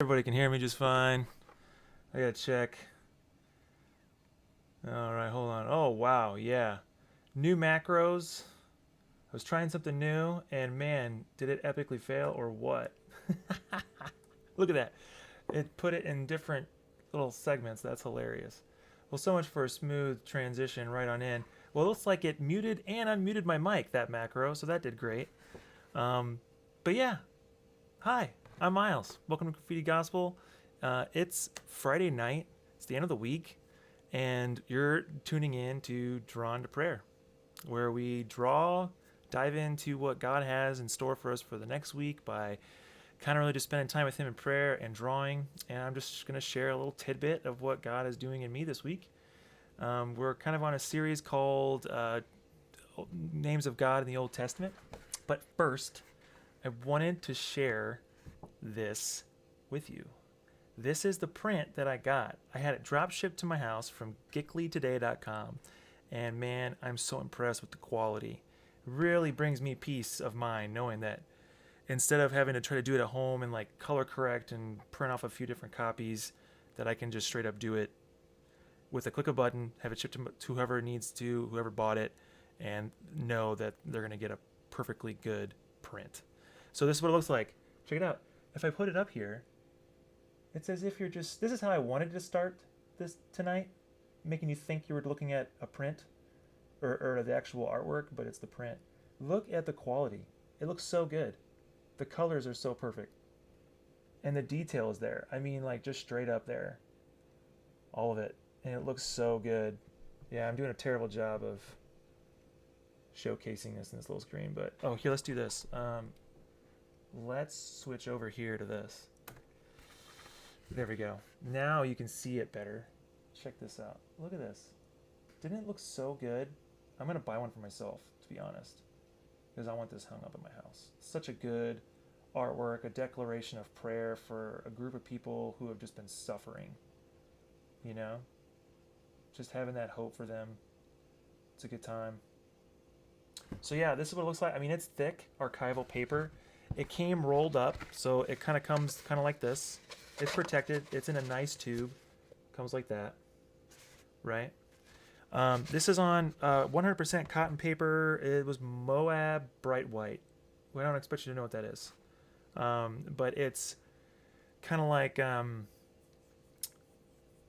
Everybody can hear me just fine. I gotta check. Alright, hold on. Oh, wow, yeah. New macros. I was trying something new, and man, did it epically fail or what? Look at that. It put it in different little segments. That's hilarious. Well, so much for a smooth transition right on in. Well, it looks like it muted and unmuted my mic, that macro, so that did great. Um, but yeah, hi, I'm Miles. Welcome to Graffiti Gospel. It's Friday night. It's the end of the week, and you're tuning in to Drawn to Prayer, where we dive into what God has in store for us for the next week by kind of really just spending time with Him in prayer and drawing. And I'm just going to share a little tidbit of what God is doing in me this week. We're kind of on a series called Names of God in the Old Testament. But first, I wanted to share this with you. This is the print that I got. I had it drop shipped to my house from gicklytoday.com. And man, I'm so impressed with the quality. It really brings me peace of mind knowing that instead of having to try to do it at home and like color correct and print off a few different copies, that I can just straight up do it with a click of a button, have it shipped to whoever needs to, whoever bought it, and know that they're going to get a perfectly good print. So this is what it looks like. Check it out. If I put it up here, it's as if you're just, this is how I wanted to start this tonight, making you think you were looking at a print or the actual artwork, but it's the print. Look at the quality. It looks so good. The colors are so perfect. And the detail is there. I mean, like just straight up there. All of it. And it looks so good. Yeah, I'm doing a terrible job of showcasing this in this little screen, but oh, here, let's do this. Let's switch over here to this. There we go. Now you can see it better. Check this out. Look at this. Didn't it look so good? I'm going to buy one for myself, to be honest, because I want this hung up in my house. Such a good artwork, a declaration of prayer for a group of people who have just been suffering. You know? Just having that hope for them. It's a good time. So yeah, this is what it looks like. I mean, it's thick archival paper. It came rolled up, so it kind of comes kind of like this. It's protected. It's in a nice tube. Comes like that, right? This is on 100% cotton paper. It was Moab Bright White. Well, I don't expect you to know what that is. But it's kind of like,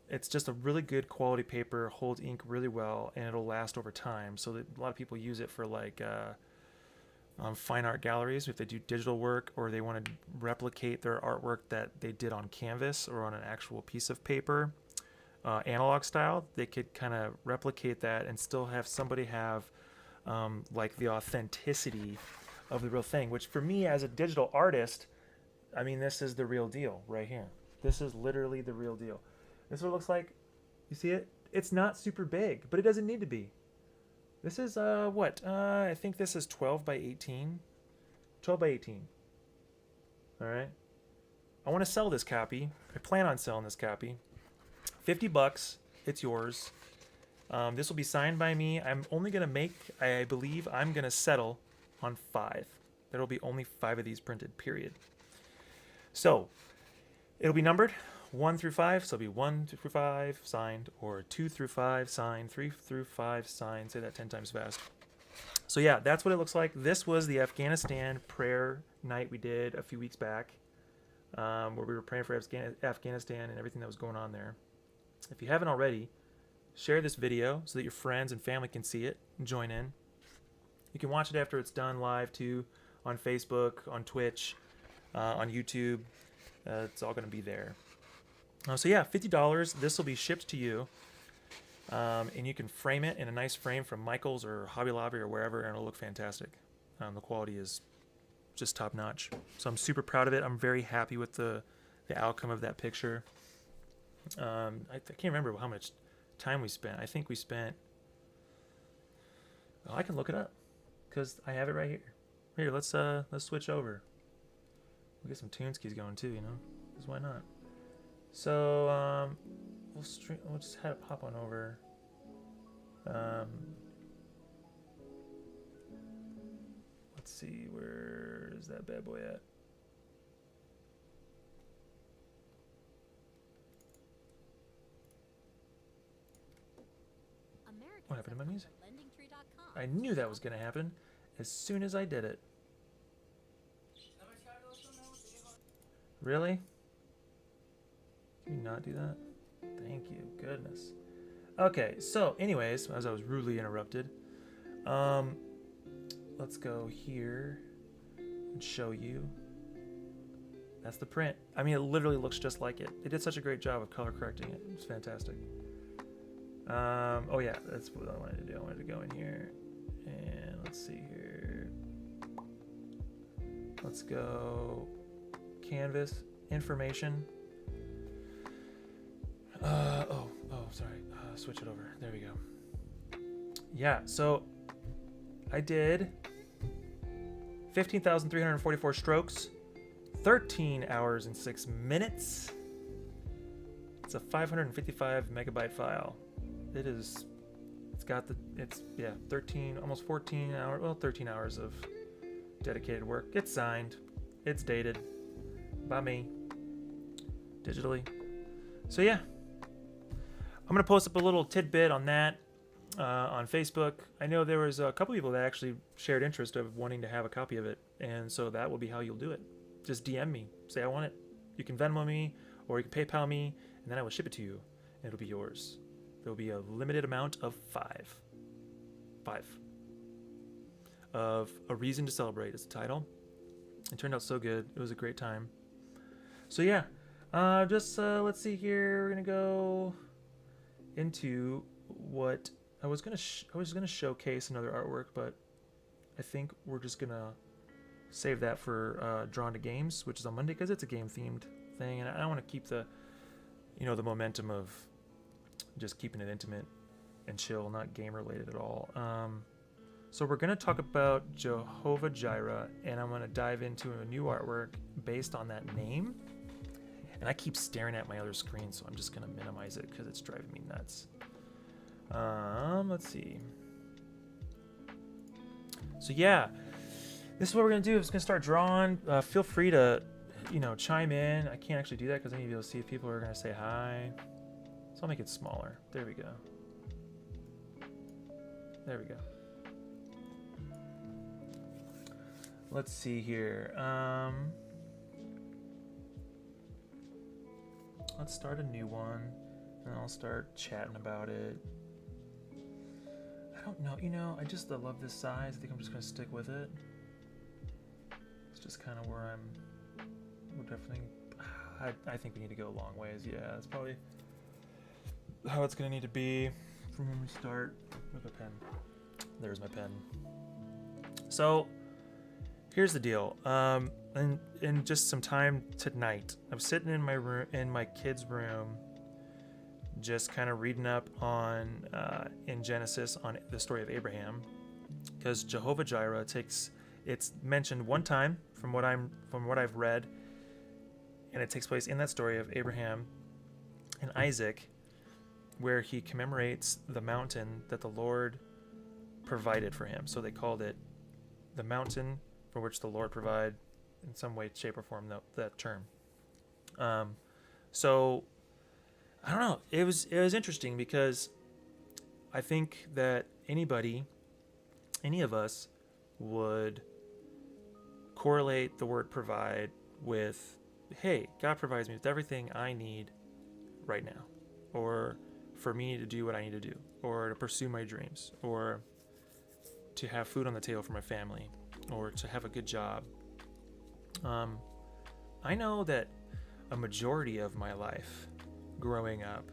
it's just a really good quality paper, holds ink really well, and it'll last over time. So that a lot of people use it for like fine art galleries if they do digital work or they want to replicate their artwork that they did on canvas or on an actual piece of paper. Analog style, they could kind of replicate that and still have somebody have like the authenticity of the real thing, which for me as a digital artist, I mean, this is the real deal right here. This is literally the real deal. This is what it looks like. You see it? It's not super big, but it doesn't need to be. This is what? I think this is 12 by 18. 12 by 18. All right. I want to sell this copy. I plan on selling this copy. $50, it's yours. This will be signed by me. I'm only gonna make, I believe I'm gonna settle on 5. There'll be only 5 of these printed, period. So it'll be numbered 1 through 5, so it'll be 1 through 5 signed, or 2 through 5 signed, 3 through 5 signed. Say that 10 times fast. So yeah, that's what it looks like. This was the Afghanistan prayer night we did a few weeks back, where we were praying for Afghanistan and everything that was going on there. If you haven't already, share this video so that your friends and family can see it and join in. You can watch it after it's done live too, on Facebook, on Twitch, on YouTube. It's all going to be there. So yeah, $50. This will be shipped to you, and you can frame it in a nice frame from Michael's or Hobby Lobby or wherever, and it'll look fantastic. The quality is just top notch. So I'm super proud of it. I'm very happy with the outcome of that picture. I can't remember how much time we spent. I think we spent, well, I can look it up because I have it right here. Here, let's switch over. We'll get some tunes keys going too, you know, because why not? So we'll just have it pop on over. Let's see, where is that bad boy at? I knew that was going to happen as soon as I did it. Really? Can you not do that? Thank you. Goodness. Okay, so anyways, as I was rudely interrupted, let's go here and show you. That's the print. I mean, it literally looks just like it. They did such a great job of color correcting it. It's fantastic. Oh yeah, that's what I wanted to do. I wanted to go in here and let's see here. Let's go canvas information. Sorry. Switch it over. There we go. Yeah, so I did 15,344 strokes, 13 hours and 6 minutes. It's a 555 megabyte file. It's 13, almost 14 hours, well, 13 hours of dedicated work. It's signed. It's dated by me digitally. So yeah, I'm going to post up a little tidbit on that on Facebook. I know there was a couple people that actually shared interest of wanting to have a copy of it, and so that will be how you'll do it. Just DM me. Say, I want it. You can Venmo me, or you can PayPal me, and then I will ship it to you, and it'll be yours. There will be a limited amount of 5. 5. Of A Reason to Celebrate is the title. It turned out so good. It was a great time. So yeah, let's see here. We're going to go into what I was gonna showcase another artwork, but I think we're just gonna save that for Drawn to Games, which is on Monday, because it's a game themed thing, and I want to keep the the momentum of just keeping it intimate and chill, not game related at all. So we're gonna talk about Jehovah Jireh, and I'm gonna dive into a new artwork based on that name. And I keep staring at my other screen, so I'm just going to minimize it because it's driving me nuts. Let's see. So yeah, this is what we're going to do. It's going to start drawing. Feel free to, chime in. I can't actually do that because I need to be able to see if people are going to say hi. So I'll make it smaller. There we go. There we go. Let's see here. Let's start a new one, and I'll start chatting about it. I don't know, I just love this size. I think I'm just going to stick with it. It's just kind of where we're definitely, I think we need to go a long ways. Yeah, that's probably how it's going to need to be from when we start. With a pen. There's my pen. So, here's the deal. In just some time tonight, I'm sitting in my room, in my kid's room, just kind of reading up on in Genesis on the story of Abraham, because Jehovah Jireh it's mentioned one time from what I've read, and it takes place in that story of Abraham and Isaac, where he commemorates the mountain that the Lord provided for him. So they called it the mountain for which the Lord provided. In some way, shape, or form, that term. So I don't know. It was interesting because I think that any of us, would correlate the word provide with, hey, God provides me with everything I need right now, or for me to do what I need to do, or to pursue my dreams, or to have food on the table for my family, or to have a good job. I know that a majority of my life growing up,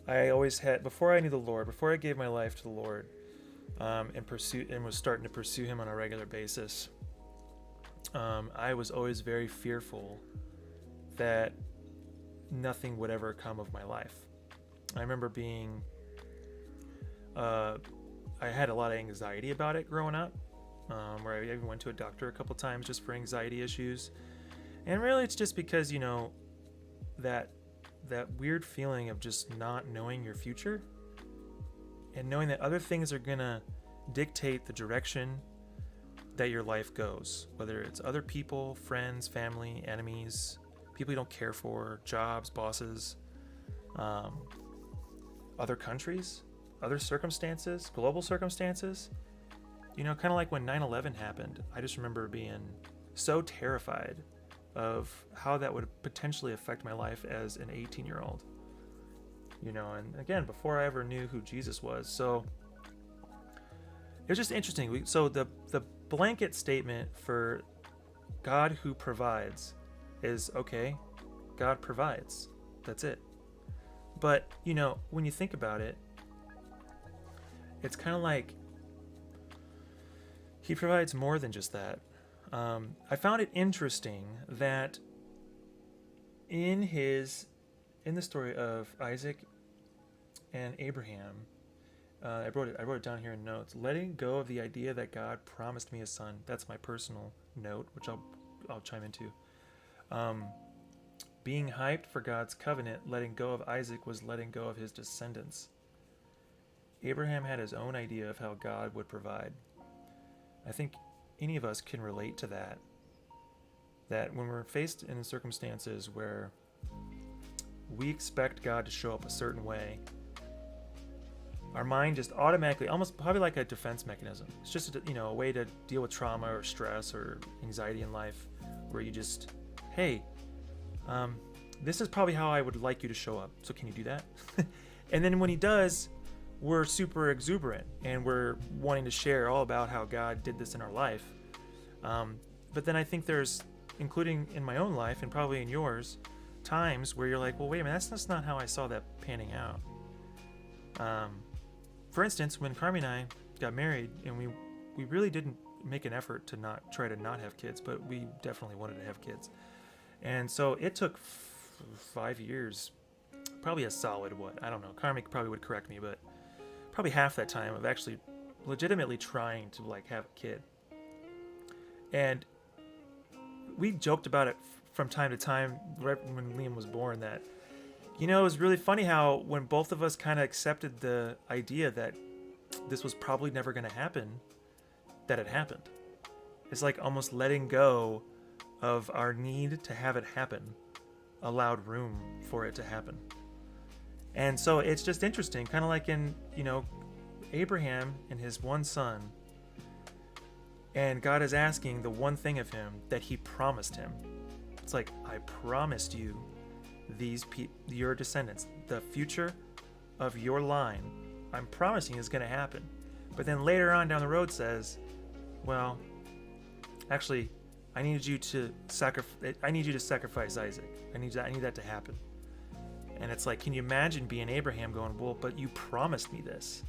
I always had, before I knew the Lord, before I gave my life to the Lord, and was starting to pursue Him on a regular basis, I was always very fearful that nothing would ever come of my life. I remember being, I had a lot of anxiety about it growing up, where I even went to a doctor a couple times just for anxiety issues. And really it's just because, that weird feeling of just not knowing your future, and knowing that other things are gonna dictate the direction that your life goes, whether it's other people, friends, family, enemies, people you don't care for, jobs, bosses, other countries. other circumstances, global circumstances, you know, kind of like when 9/11 happened. I just remember being so terrified of how that would potentially affect my life as an 18-year-old. You know, and again, before I ever knew who Jesus was. So it was just interesting. So the blanket statement for God who provides is, okay, God provides. That's it. But, you know, when you think about it, it's kind of like he provides more than just that. I found it interesting that in the story of Isaac and Abraham, I wrote it down here in notes. Letting go of the idea that God promised me a son. That's my personal note, which I'll chime into. Being hyped for God's covenant, letting go of Isaac was letting go of his descendants. Abraham had his own idea of how God would provide. I think any of us can relate to that. That when we're faced in circumstances where we expect God to show up a certain way, our mind just automatically, almost probably like a defense mechanism. It's just a way to deal with trauma or stress or anxiety in life, where you just, hey, this is probably how I would like you to show up. So can you do that? And then when he does, we're super exuberant and we're wanting to share all about how God did this in our life. But then I think there's, including in my own life and probably in yours, times where you're like, well, wait a minute, that's not how I saw that panning out. For instance, when Carmi and I got married, and we really didn't make an effort to not try to not have kids, but we definitely wanted to have kids. And so it took 5 years, probably a solid, I don't know, Carmi probably would correct me, but probably half that time of actually legitimately trying to have a kid. And we joked about it from time to time, right when Liam was born, that, it was really funny how when both of us kind of accepted the idea that this was probably never going to happen, that it happened. It's like almost letting go of our need to have it happen allowed room for it to happen. And so it's just interesting, kind of like in, Abraham and his one son, and God is asking the one thing of him that he promised him. It's like, I promised you your descendants, the future of your line, I'm promising is going to happen. But then later on down the road says, well, actually, I need you to sacrifice Isaac. I need that to happen. And it's like, can you imagine being Abraham going, well, but you promised me this?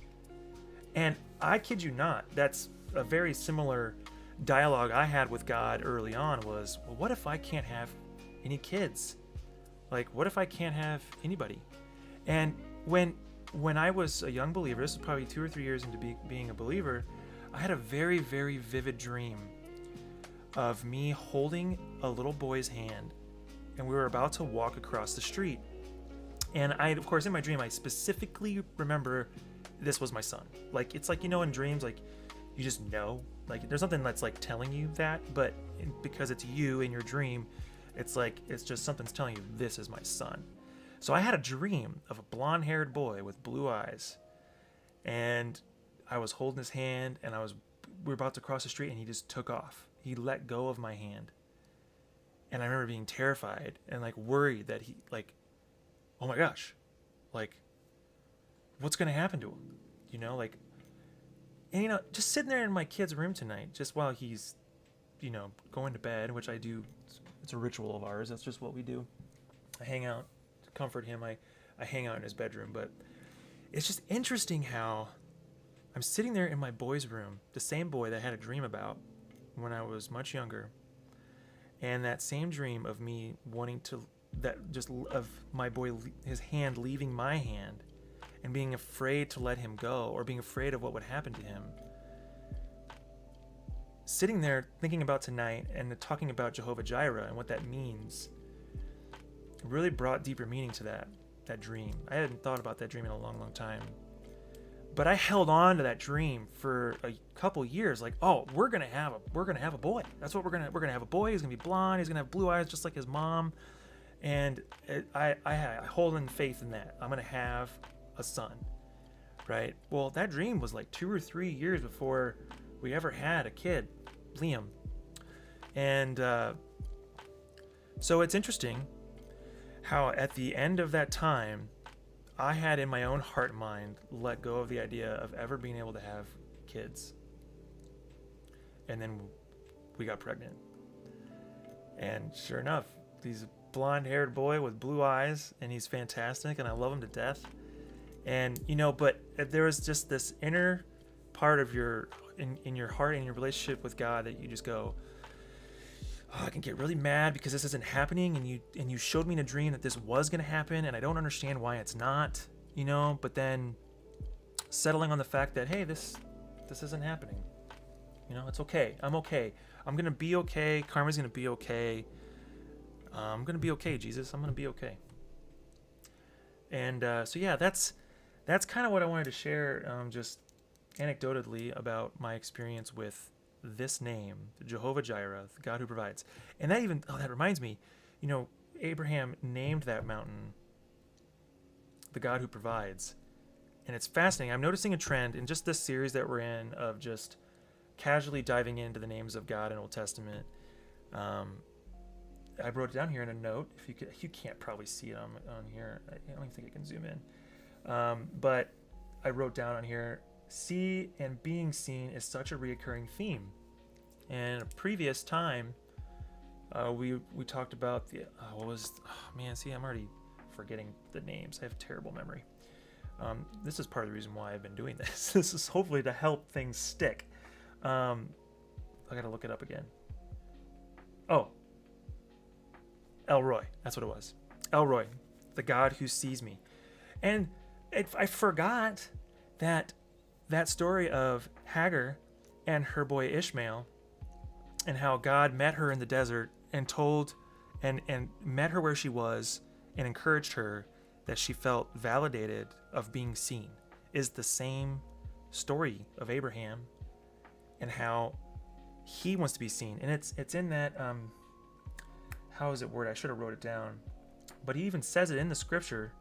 And I kid you not, that's a very similar dialogue I had with God early on was, well, what if I can't have any kids? Like, what if I can't have anybody? And when I was a young believer, this was probably 2 or 3 years into being a believer, I had a very, very vivid dream of me holding a little boy's hand, and we were about to walk across the street. And of course, in my dream, I specifically remember this was my son. Like, it's like, in dreams, like, you just know. Like, there's nothing that's, like, telling you that, but because it's you in your dream, it's like, it's just something's telling you, this is my son. So I had a dream of a blonde-haired boy with blue eyes, and I was holding his hand, and we were about to cross the street, and he just took off. He let go of my hand. And I remember being terrified and, like, worried that he, like, oh my gosh, like, what's going to happen to him? Like, and, just sitting there in my kid's room tonight, just while he's, going to bed, which I do. It's a ritual of ours. That's just what we do. I hang out to comfort him. I hang out in his bedroom. But it's just interesting how I'm sitting there in my boy's room, the same boy that I had a dream about when I was much younger. And that same dream of me wanting of my boy, his hand leaving my hand and being afraid to let him go, or being afraid of what would happen to him. Sitting there thinking about tonight and talking about Jehovah Jireh and what that means really brought deeper meaning to that dream. I hadn't thought about that dream in a long, long time. But I held on to that dream for a couple years, like, oh, we're gonna have a boy. That's what we're gonna have a boy. He's gonna be blonde. He's gonna have blue eyes, just like his mom. And I hold in faith in that. I'm gonna have a son, right? Well, that dream was like 2 or 3 years before we ever had a kid, Liam. And so it's interesting how at the end of that time, I had in my own heart and mind let go of the idea of ever being able to have kids. And then we got pregnant. And sure enough, he's a blonde-haired boy with blue eyes, and he's fantastic, and I love him to death. And, but there was just this inner part of in your heart and your relationship with God that you just go, oh, I can get really mad because this isn't happening, and you showed me in a dream that this was going to happen, and I don't understand why it's not, but then settling on the fact that, hey, this isn't happening. It's okay. I'm okay. I'm going to be okay. Karma's going to be okay. I'm going to be okay, Jesus. I'm going to be okay. And so, yeah, that's kind of what I wanted to share, just anecdotally about my experience with this name, Jehovah Jireh, the God who provides. And that reminds me, Abraham named that mountain the God who provides. And it's fascinating. I'm noticing a trend in just this series that we're in of just casually diving into the names of God in Old Testament. I wrote it down here in a note. You can't probably see it on here. I don't even think I can zoom in. But I wrote down on here, see and being seen is such a reoccurring theme. And a previous time, we talked about I'm already forgetting the names. I have terrible memory. This is part of the reason why I've been doing this. This is hopefully to help things stick. I gotta look it up again. Oh, Elroy. That's what it was. Elroy, the God who sees me. And I forgot that story of Hagar and her boy Ishmael, and how God met her in the desert and told and met her where she was and encouraged her that she felt validated of being seen, is the same story of Abraham and how he wants to be seen. And it's in that how is it worded? I should have wrote it down. But he even says it in the scripture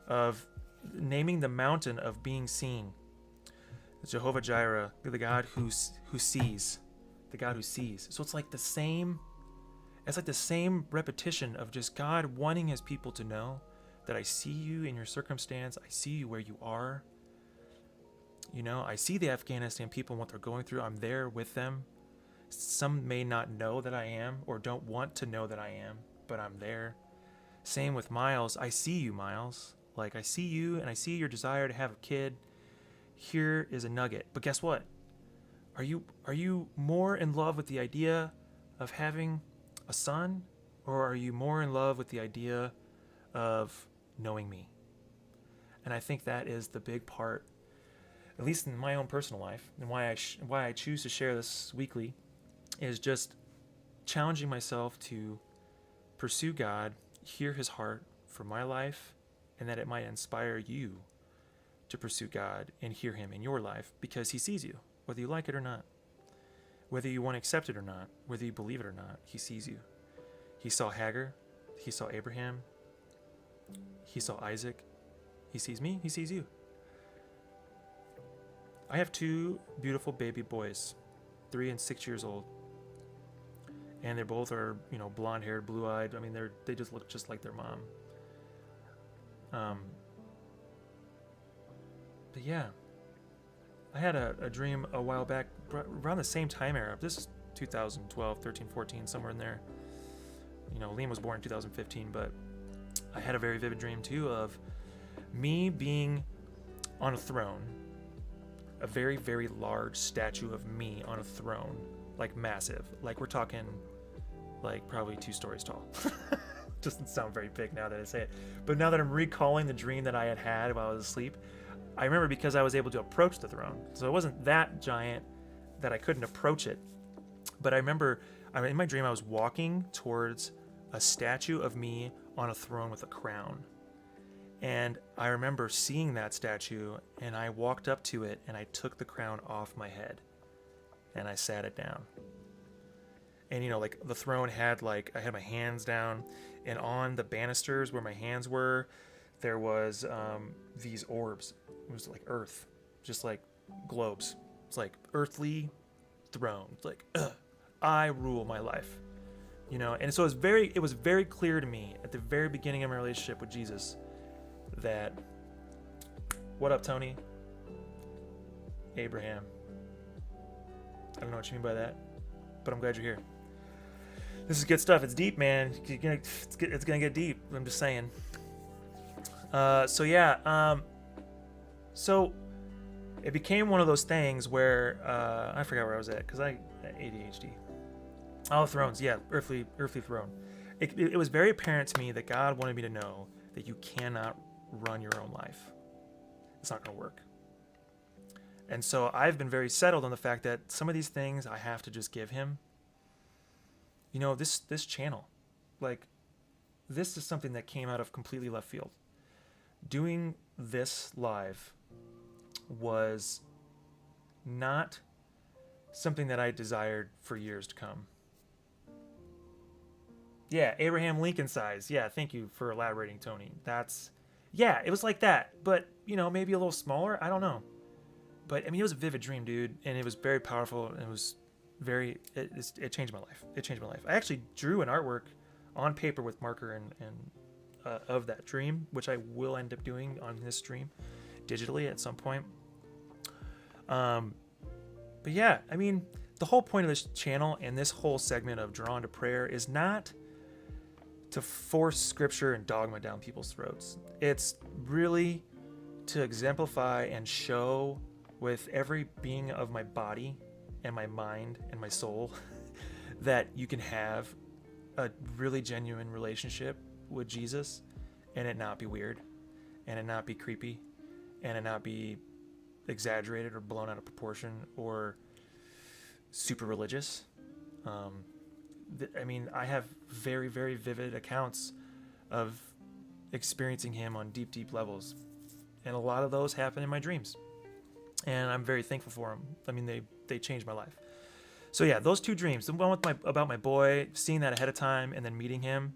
of naming the mountain of being seen. Jehovah Jireh, the God who sees. The God who sees. So it's like the same repetition of just God wanting his people to know that I see you in your circumstance. I see you where you are. I see the Afghanistan people and what they're going through. I'm there with them. Some may not know that I am or don't want to know that I am, but I'm there. Same with Miles. I see you, Miles. Like, I see you and I see your desire to have a kid. Here is a nugget. But guess what? Are you more in love with the idea of having a son, or are you more in love with the idea of knowing me? And I think that is the big part, at least in my own personal life, and why I choose to share this weekly, is just challenging myself to pursue God, hear his heart for my life, and that it might inspire you to pursue God and hear him in your life, because he sees you, whether you like it or not, whether you want to accept it or not, whether you believe it or not. He sees you. He saw Hagar. He saw Abraham. He saw Isaac. He sees me. He sees you. I have 2 beautiful baby boys, 3 and 6 years old. And they both are, blonde-haired, blue-eyed. I mean, they just look just like their mom. But yeah, I had a dream a while back, around the same time era. This is 2012, 13, 14, somewhere in there. Liam was born in 2015, but I had a very vivid dream too of me being on a throne, a very, very large statue of me on a throne, like massive, like we're talking like probably 2 stories tall. Doesn't sound very big now that I say it, but now that I'm recalling the dream that I had while I was asleep, I remember because I was able to approach the throne. So it wasn't that giant that I couldn't approach it, but I remember in my dream I was walking towards a statue of me on a throne with a crown. And I remember seeing that statue, and I walked up to it and I took the crown off my head and I sat it down. And like the throne had, like, I had my hands down, and on the banisters where my hands were, there was these orbs. It was like Earth, just like globes. It's like earthly throne. It's like, I rule my life, you know. And so it was very clear to me at the very beginning of my relationship with Jesus that, what up, Tony? Abraham. I don't know what you mean by that, but I'm glad you're here. This is good stuff. It's deep, man. It's gonna get deep. I'm just saying. So yeah. So it became one of those things where I forgot where I was at because I ADHD. Oh, thrones. Yeah, earthly throne. It was very apparent to me that God wanted me to know that you cannot run your own life. It's not going to work. And so I've been very settled on the fact that some of these things I have to just give him. You know, this channel, like, this is something that came out of completely left field. Doing this live was not something that I desired for years to come. Yeah, Abraham Lincoln size. Yeah, thank you for elaborating, Tony. Yeah, it was like that, but, you know, maybe a little smaller. I don't know. But, I mean, it was a vivid dream, dude, and it was very powerful, and it was it changed my life. It changed my life. I actually drew an artwork on paper with marker and of that dream, which I will end up doing on this stream digitally at some point. But yeah, I mean, the whole point of this channel and this whole segment of Drawn to Prayer is not to force scripture and dogma down people's throats. It's really to exemplify and show with every being of my body and my mind and my soul that you can have a really genuine relationship with Jesus and it not be weird and it not be creepy and it not be exaggerated or blown out of proportion or super religious. I mean, I have very, very vivid accounts of experiencing him on deep, deep levels. And a lot of those happen in my dreams. And I'm very thankful for them. I mean, they changed my life. So yeah, those two dreams, the one about my boy, seeing that ahead of time and then meeting him,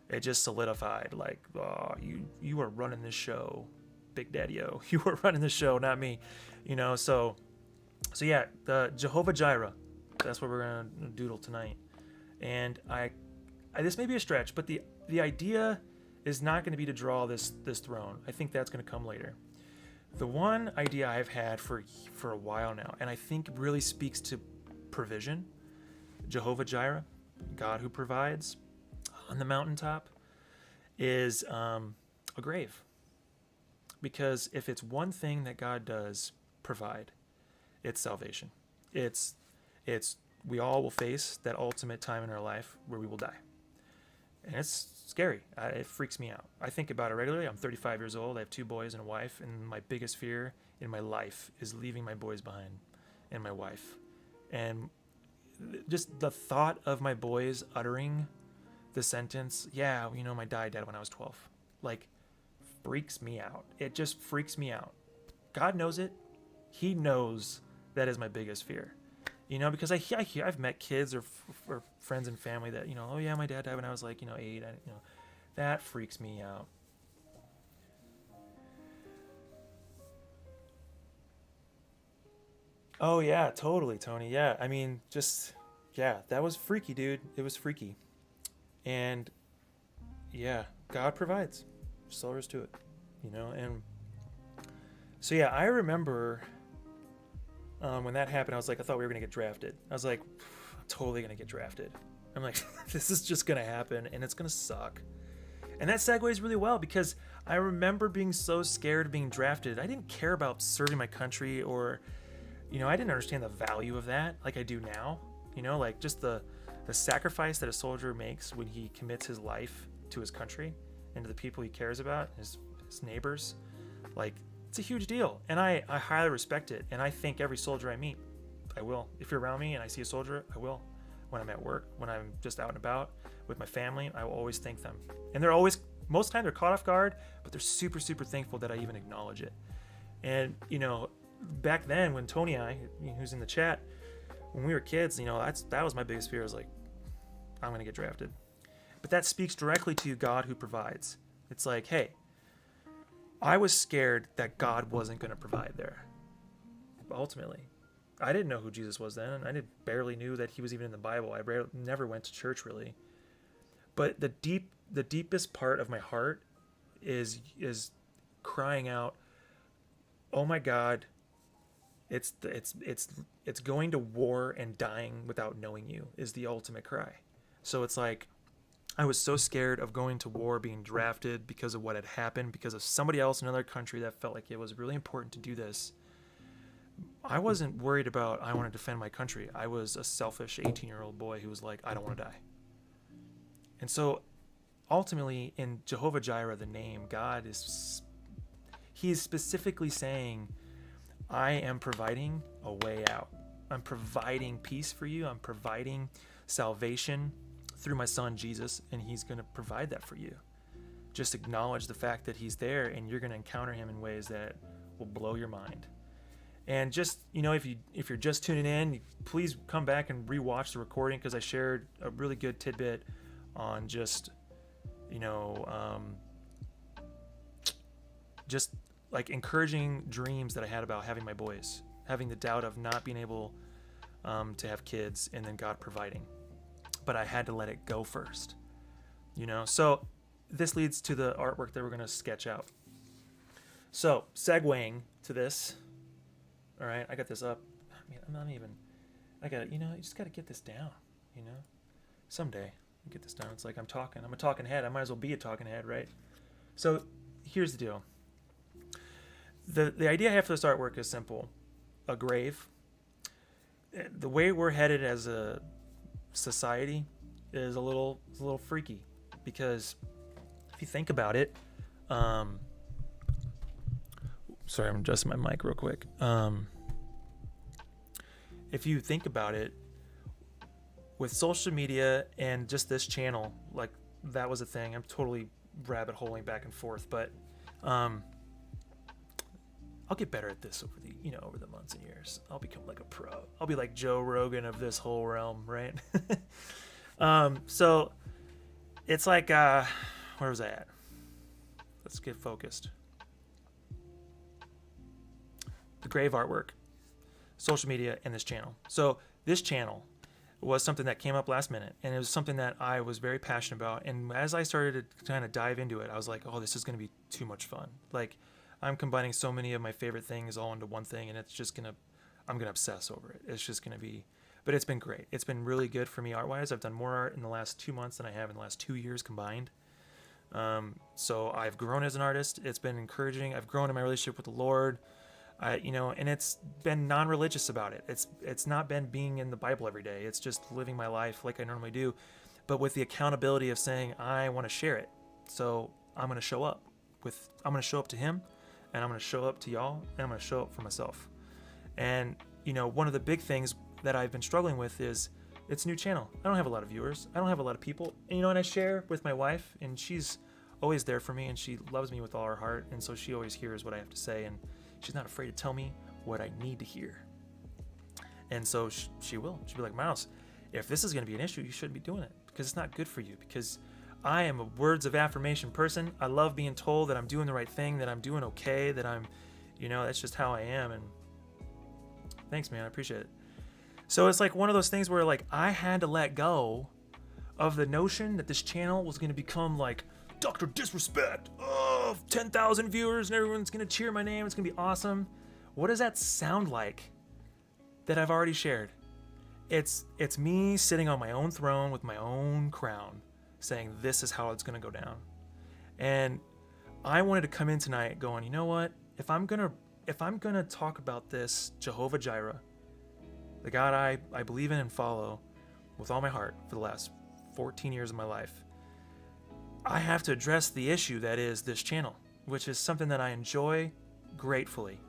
it just solidified, like, oh, you are running this show, Big Daddy-O. You are running the show, not me. You know, so yeah, the Jehovah Jireh, that's what we're going to doodle tonight. And I this may be a stretch, but the idea is not going to be to draw this throne. I think that's going to come later. The one idea I've had for a while now, and I think really speaks to provision, Jehovah Jireh, God who provides on the mountaintop, is a grave. Because if it's one thing that God does provide, it's salvation. It's we all will face that ultimate time in our life where we will die. And it's scary. It freaks me out. I think about it regularly. I'm 35 years old. I have 2 boys and a wife. And my biggest fear in my life is leaving my boys behind and my wife. And just the thought of my boys uttering the sentence, yeah, you know, my dad died when I was 12, like, freaks me out. It just freaks me out. God knows it. He knows that is my biggest fear. You know, because I've met kids or friends and family that, you know, oh yeah, my dad died when I was like, 8. That freaks me out. Oh yeah, totally, Tony. Yeah, I mean, that was freaky, dude. It was freaky. And yeah, God provides. So there's to it, and so yeah, I remember when that happened, I was like, I thought we were going to get drafted. I was like, I'm totally going to get drafted. I'm like, this is just going to happen and it's going to suck. And that segues really well because I remember being so scared of being drafted. I didn't care about serving my country or, I didn't understand the value of that like I do now. Like just the sacrifice that a soldier makes when he commits his life to his country and to the people he cares about, his neighbors. Like, it's a huge deal, and I highly respect it, and I thank every soldier I meet. I will. If you're around me and I see a soldier, I will. When I'm at work, when I'm just out and about with my family, I will always thank them. And they're always, most of the time they're caught off guard, but they're super, super thankful that I even acknowledge it. And, back then when Tony and I, who's in the chat, when we were kids, that was my biggest fear. I was like, I'm going to get drafted. But that speaks directly to God who provides. It's like, hey, I was scared that God wasn't going to provide there. Ultimately, I didn't know who Jesus was then. I barely knew that he was even in the Bible. I never went to church really. But the deepest part of my heart is crying out, "Oh my God, it's going to war and dying without knowing you," is the ultimate cry. So it's like, I was so scared of going to war, being drafted because of what had happened, because of somebody else in another country that felt like it was really important to do this. I wasn't worried about, I want to defend my country. I was a selfish 18-year-old boy who was like, I don't want to die. And so ultimately, in Jehovah Jireh, the name, God he's specifically saying, I am providing a way out. I'm providing peace for you. I'm providing salvation through my son Jesus, and he's going to provide that for you. Just acknowledge the fact that he's there, and you're going to encounter him in ways that will blow your mind. And just, if you're just tuning in, please come back and rewatch the recording, because I shared a really good tidbit on just like encouraging dreams that I had about having my boys, having the doubt of not being able to have kids, and then God providing. But I had to let it go first, So this leads to the artwork that we're going to sketch out. So segueing to this, all right, I got this up. I mean, I'm not even, I got it, you just got to get this down, someday I'll get this down. It's like I'm a talking head. I might as well be a talking head, right? So here's the deal. The idea I have for this artwork is simple. A grave. The way we're headed as a society is a little freaky, because if you think about it, sorry, I'm adjusting my mic real quick. If you think about it, with social media and just this channel, like that was a thing. I'm totally rabbit holing back and forth, but I'll get better at this over the months and years. I'll become like a pro. I'll be like Joe Rogan of this whole realm, right? So it's like, where was I at? Let's get focused. The grave artwork, social media, and this channel. So this channel was something that came up last minute, and it was something that I was very passionate about. And as I started to kind of dive into it, I was like, oh, this is going to be too much fun. Like, I'm combining so many of my favorite things all into one thing, and I'm going to obsess over it. It's just going to be, but it's been great. It's been really good for me art-wise. I've done more art in the last 2 months than I have in the last 2 years combined. So I've grown as an artist. It's been encouraging. I've grown in my relationship with the Lord. And it's been non-religious about it. It's not been being in the Bible every day. It's just living my life like I normally do, but with the accountability of saying, I want to share it. So I'm going to show up to him, and I'm going to show up to y'all, and I'm going to show up for myself. And, one of the big things that I've been struggling with is it's a new channel. I don't have a lot of viewers. I don't have a lot of people. And, and I share with my wife, and she's always there for me, and she loves me with all her heart. And so she always hears what I have to say, and she's not afraid to tell me what I need to hear. And so she will. She'll be like, Miles, if this is going to be an issue, you shouldn't be doing it, because it's not good for you. Because I am a words of affirmation person. I love being told that I'm doing the right thing, that I'm doing okay, that I'm, that's just how I am. And thanks, man. I appreciate it. So it's like one of those things where like I had to let go of the notion that this channel was going to become like Dr. Disrespect. Oh, 10,000 viewers and everyone's going to cheer my name. It's going to be awesome. What does that sound like that I've already shared? It's me sitting on my own throne with my own crown saying this is how it's going to go down. And I wanted to come in tonight going, you know what? If I'm going to talk about this Jehovah Jireh, the God I believe in and follow with all my heart for the last 14 years of my life, I have to address the issue that is this channel, which is something that I enjoy gratefully,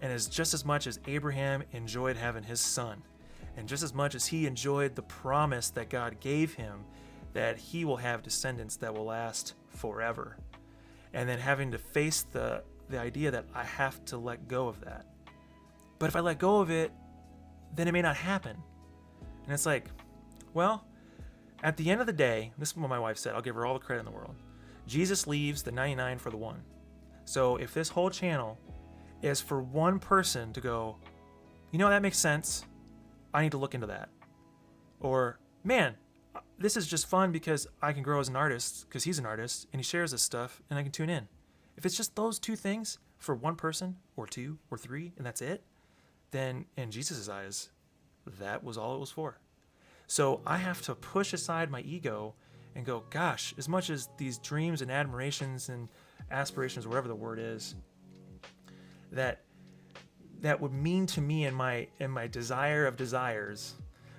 and is just as much as Abraham enjoyed having his son, and just as much as he enjoyed the promise that God gave him that he will have descendants that will last forever, and then having to face the idea that I have to let go of that. But if I let go of it, then it may not happen. And it's like, well, at the end of the day, this is what my wife said. I'll give her all the credit in the world. Jesus leaves the 99 for the one. So if this whole channel is for one person to go, you know, that makes sense, I need to look into that. Or, man, this is just fun because I can grow as an artist because he's an artist and he shares this stuff and I can tune in. If it's just those two things for one person or two or three and that's it, then in Jesus' eyes, that was all it was for. So I have to push aside my ego and go, gosh, as much as these dreams and admirations and aspirations, whatever the word is, that would mean to me in my desire of desires,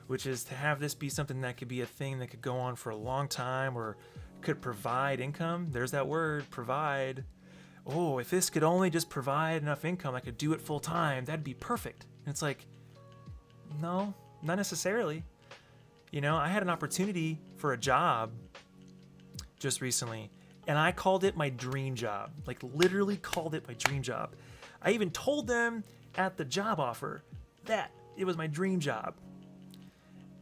which is to have this be something that could be a thing that could go on for a long time or could provide income. There's that word, provide. Oh, if this could only just provide enough income, I could do it full time. That'd be perfect. And it's like, no, not necessarily. You know, I had an opportunity for a job just recently, and I called it my dream job. Like, literally called it my dream job. I even told them at the job offer that it was my dream job.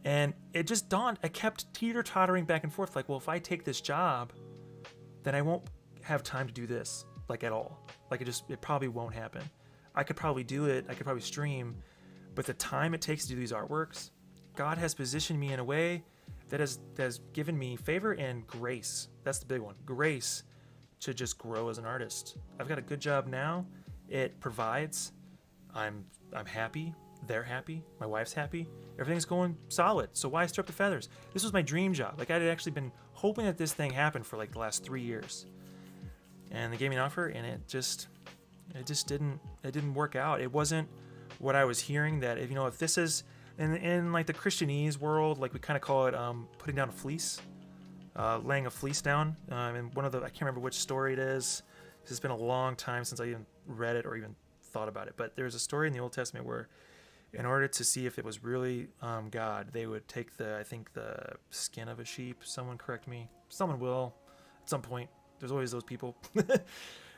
And it just dawned, I kept teeter-tottering back and forth, like, well, if I take this job, then I won't have time to do this, like, at all. Like, it probably won't happen. I could probably do it, I could probably stream, but the time it takes to do these artworks, God has positioned me in a way that has given me favor and grace. That's the big one. Grace to just grow as an artist. I've got a good job now. It provides. I'm happy. They're happy. My wife's happy. Everything's going solid. So why stir up the feathers? This was my dream job. Like, I had actually been hoping that this thing happened for like the last 3 years. And they gave me an offer and it just didn't work out. It wasn't what I was hearing, that if this is in like the Christianese world, like we kind of call it putting down a fleece, laying a fleece down. And I can't remember which story it is. It's been a long time since I even read it or even thought about it. But there's a story in the Old Testament where, in order to see if it was really God, they would take the skin of a sheep. Someone correct me. Someone will at some point. There's always those people.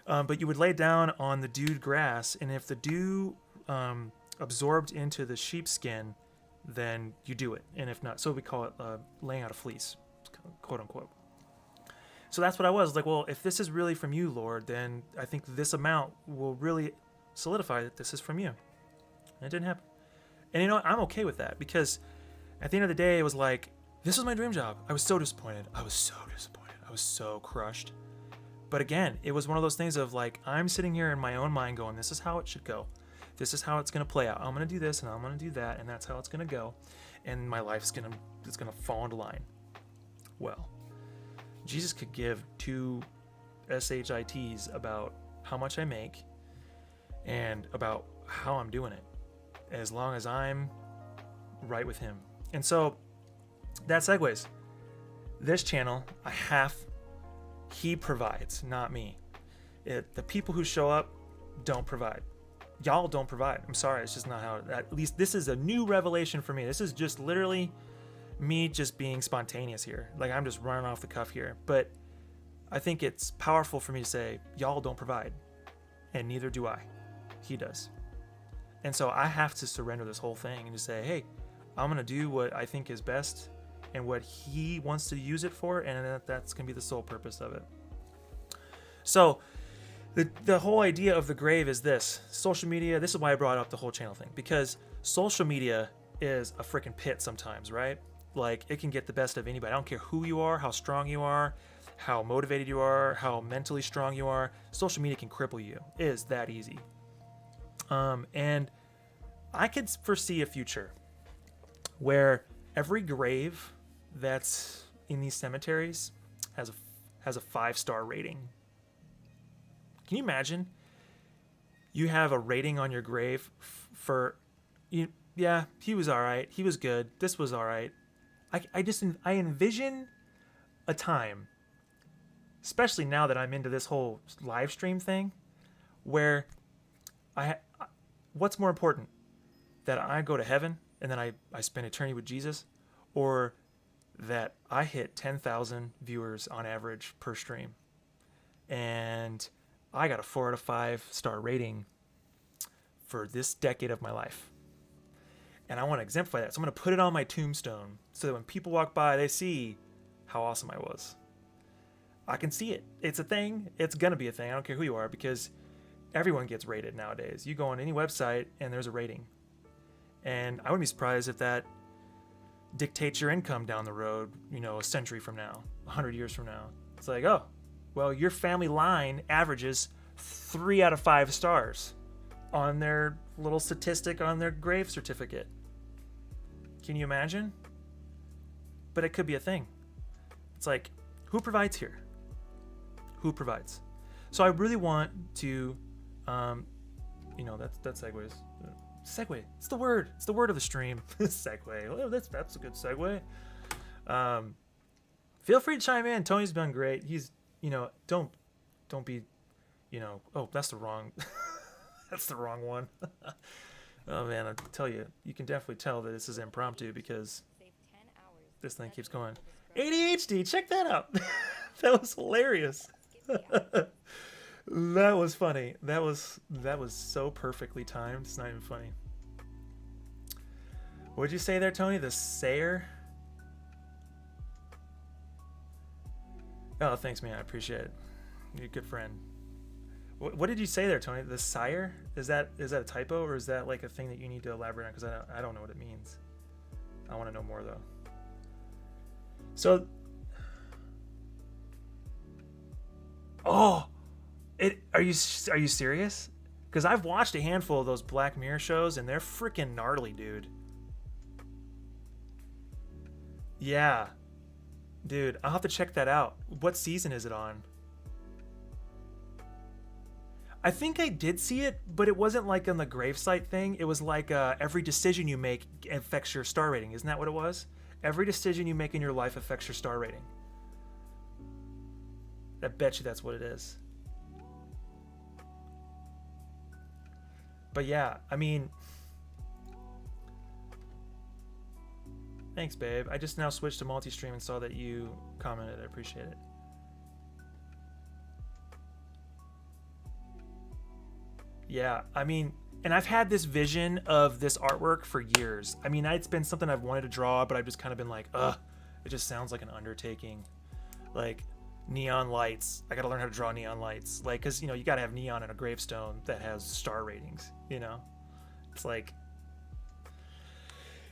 But you would lay down on the dewed grass, and if the dew absorbed into the sheepskin, then you do it. And if not, so we call it laying out a fleece, quote unquote. So that's what I was like, well, if this is really from you, Lord, then I think this amount will really solidify that this is from you. And it didn't happen. And I'm okay with that, because at the end of the day, it was like, this was my dream job. I was so disappointed. I was so crushed. But again, it was one of those things of like, I'm sitting here in my own mind going, this is how it should go. This is how it's going to play out. I'm going to do this and I'm going to do that, and that's how it's going to go. And my life's going to fall into line. Well, Jesus could give two SHITs about how much I make and about how I'm doing it, as long as I'm right with him. And so that segues. This channel, he provides, not me. The people who show up don't provide. Y'all don't provide. I'm sorry, it's just not how, at least this is a new revelation for me. This is just literally me just being spontaneous here. Like, I'm just running off the cuff here. But I think it's powerful for me to say, y'all don't provide. And neither do I. He does. And so I have to surrender this whole thing and just say, hey, I'm going to do what I think is best and what he wants to use it for, and that's going to be the sole purpose of it. So the whole idea of the grave is this. Social media, this is why I brought up the whole channel thing, because social media is a freaking pit sometimes, right? Like, it can get the best of anybody. I don't care who you are, how strong you are, how motivated you are, how mentally strong you are. Social media can cripple you. It is that easy. And I could foresee a future where every grave that's in these cemeteries has a 5-star rating. Can you imagine? You have a rating on your grave for, yeah, he was all right. He was good. This was all right. I envision a time, especially now that I'm into this whole live stream thing, where what's more important, that I go to heaven and then I spend eternity with Jesus, or that I hit 10,000 viewers on average per stream, and I got a 4 out of 5 star rating for this decade of my life. And I want to exemplify that. So I'm going to put it on my tombstone so that when people walk by, they see how awesome I was. I can see it. It's a thing. It's gonna be a thing. I don't care who you are, because everyone gets rated nowadays. You go on any website and there's a rating. And I wouldn't be surprised if that dictates your income down the road, a century from now, 100 years from now. It's like, oh, well, your family line averages 3 out of 5 stars on their little statistic on their grave certificate. Can you imagine? But it could be a thing. It's like, who provides here? Who provides? So I really want to, that segues. Segue. It's the word. It's the word of the stream. Segue. Oh, that's a good segue. Feel free to chime in. Tony's been great. He's, don't be, oh, that's the wrong, that's the wrong one. Oh man, I tell you, you can definitely tell that this is impromptu because this thing keeps going. ADHD, check that out. That was hilarious. That was funny. That was so perfectly timed. It's not even funny. What'd you say there, Tony? The sayer? Oh, thanks, man. I appreciate it. You're a good friend. What did you say there, Tony? The sire? Is that a typo, or is that like a thing that you need to elaborate on? Because I don't know what it means. I want to know more though. So, are you serious? Because I've watched a handful of those Black Mirror shows and they're freaking gnarly, dude. Yeah, dude, I'll have to check that out. What season is it on? I think I did see it, but it wasn't like on the gravesite thing. It was like every decision you make affects your star rating. Isn't that what it was? Every decision you make in your life affects your star rating. I bet you that's what it is. But yeah, I mean, thanks, babe. I just now switched to multi-stream and saw that you commented. I appreciate it. Yeah, I mean, and I've had this vision of this artwork for years. I mean, it's been something I've wanted to draw, but I've just kind of been like, it just sounds like an undertaking. Like neon lights. I got to learn how to draw neon lights. Like, because, you got to have neon in a gravestone that has star ratings, It's like,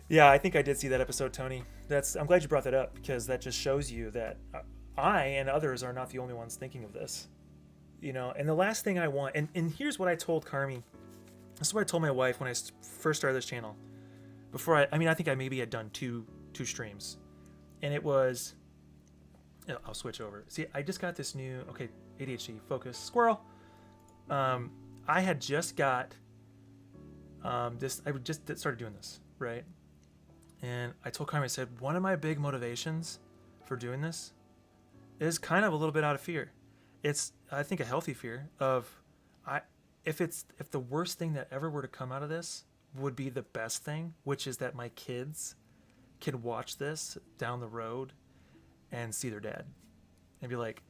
yeah, I think I did see that episode, Tony. I'm glad you brought that up, because that just shows you that I and others are not the only ones thinking of this. And the last thing I want, and here's what I told Carmi. This is what I told my wife when I first started this channel. Before I think I maybe had done two streams. And it was, I'll switch over. See, I just got this new, okay, ADHD, focus, squirrel. I had just got this, I just started doing this, right? And I told Carmi, I said, one of my big motivations for doing this is kind of a little bit out of fear. It's, I think, a healthy fear of, if the worst thing that ever were to come out of this would be the best thing, which is that my kids can watch this down the road and see their dad and be like,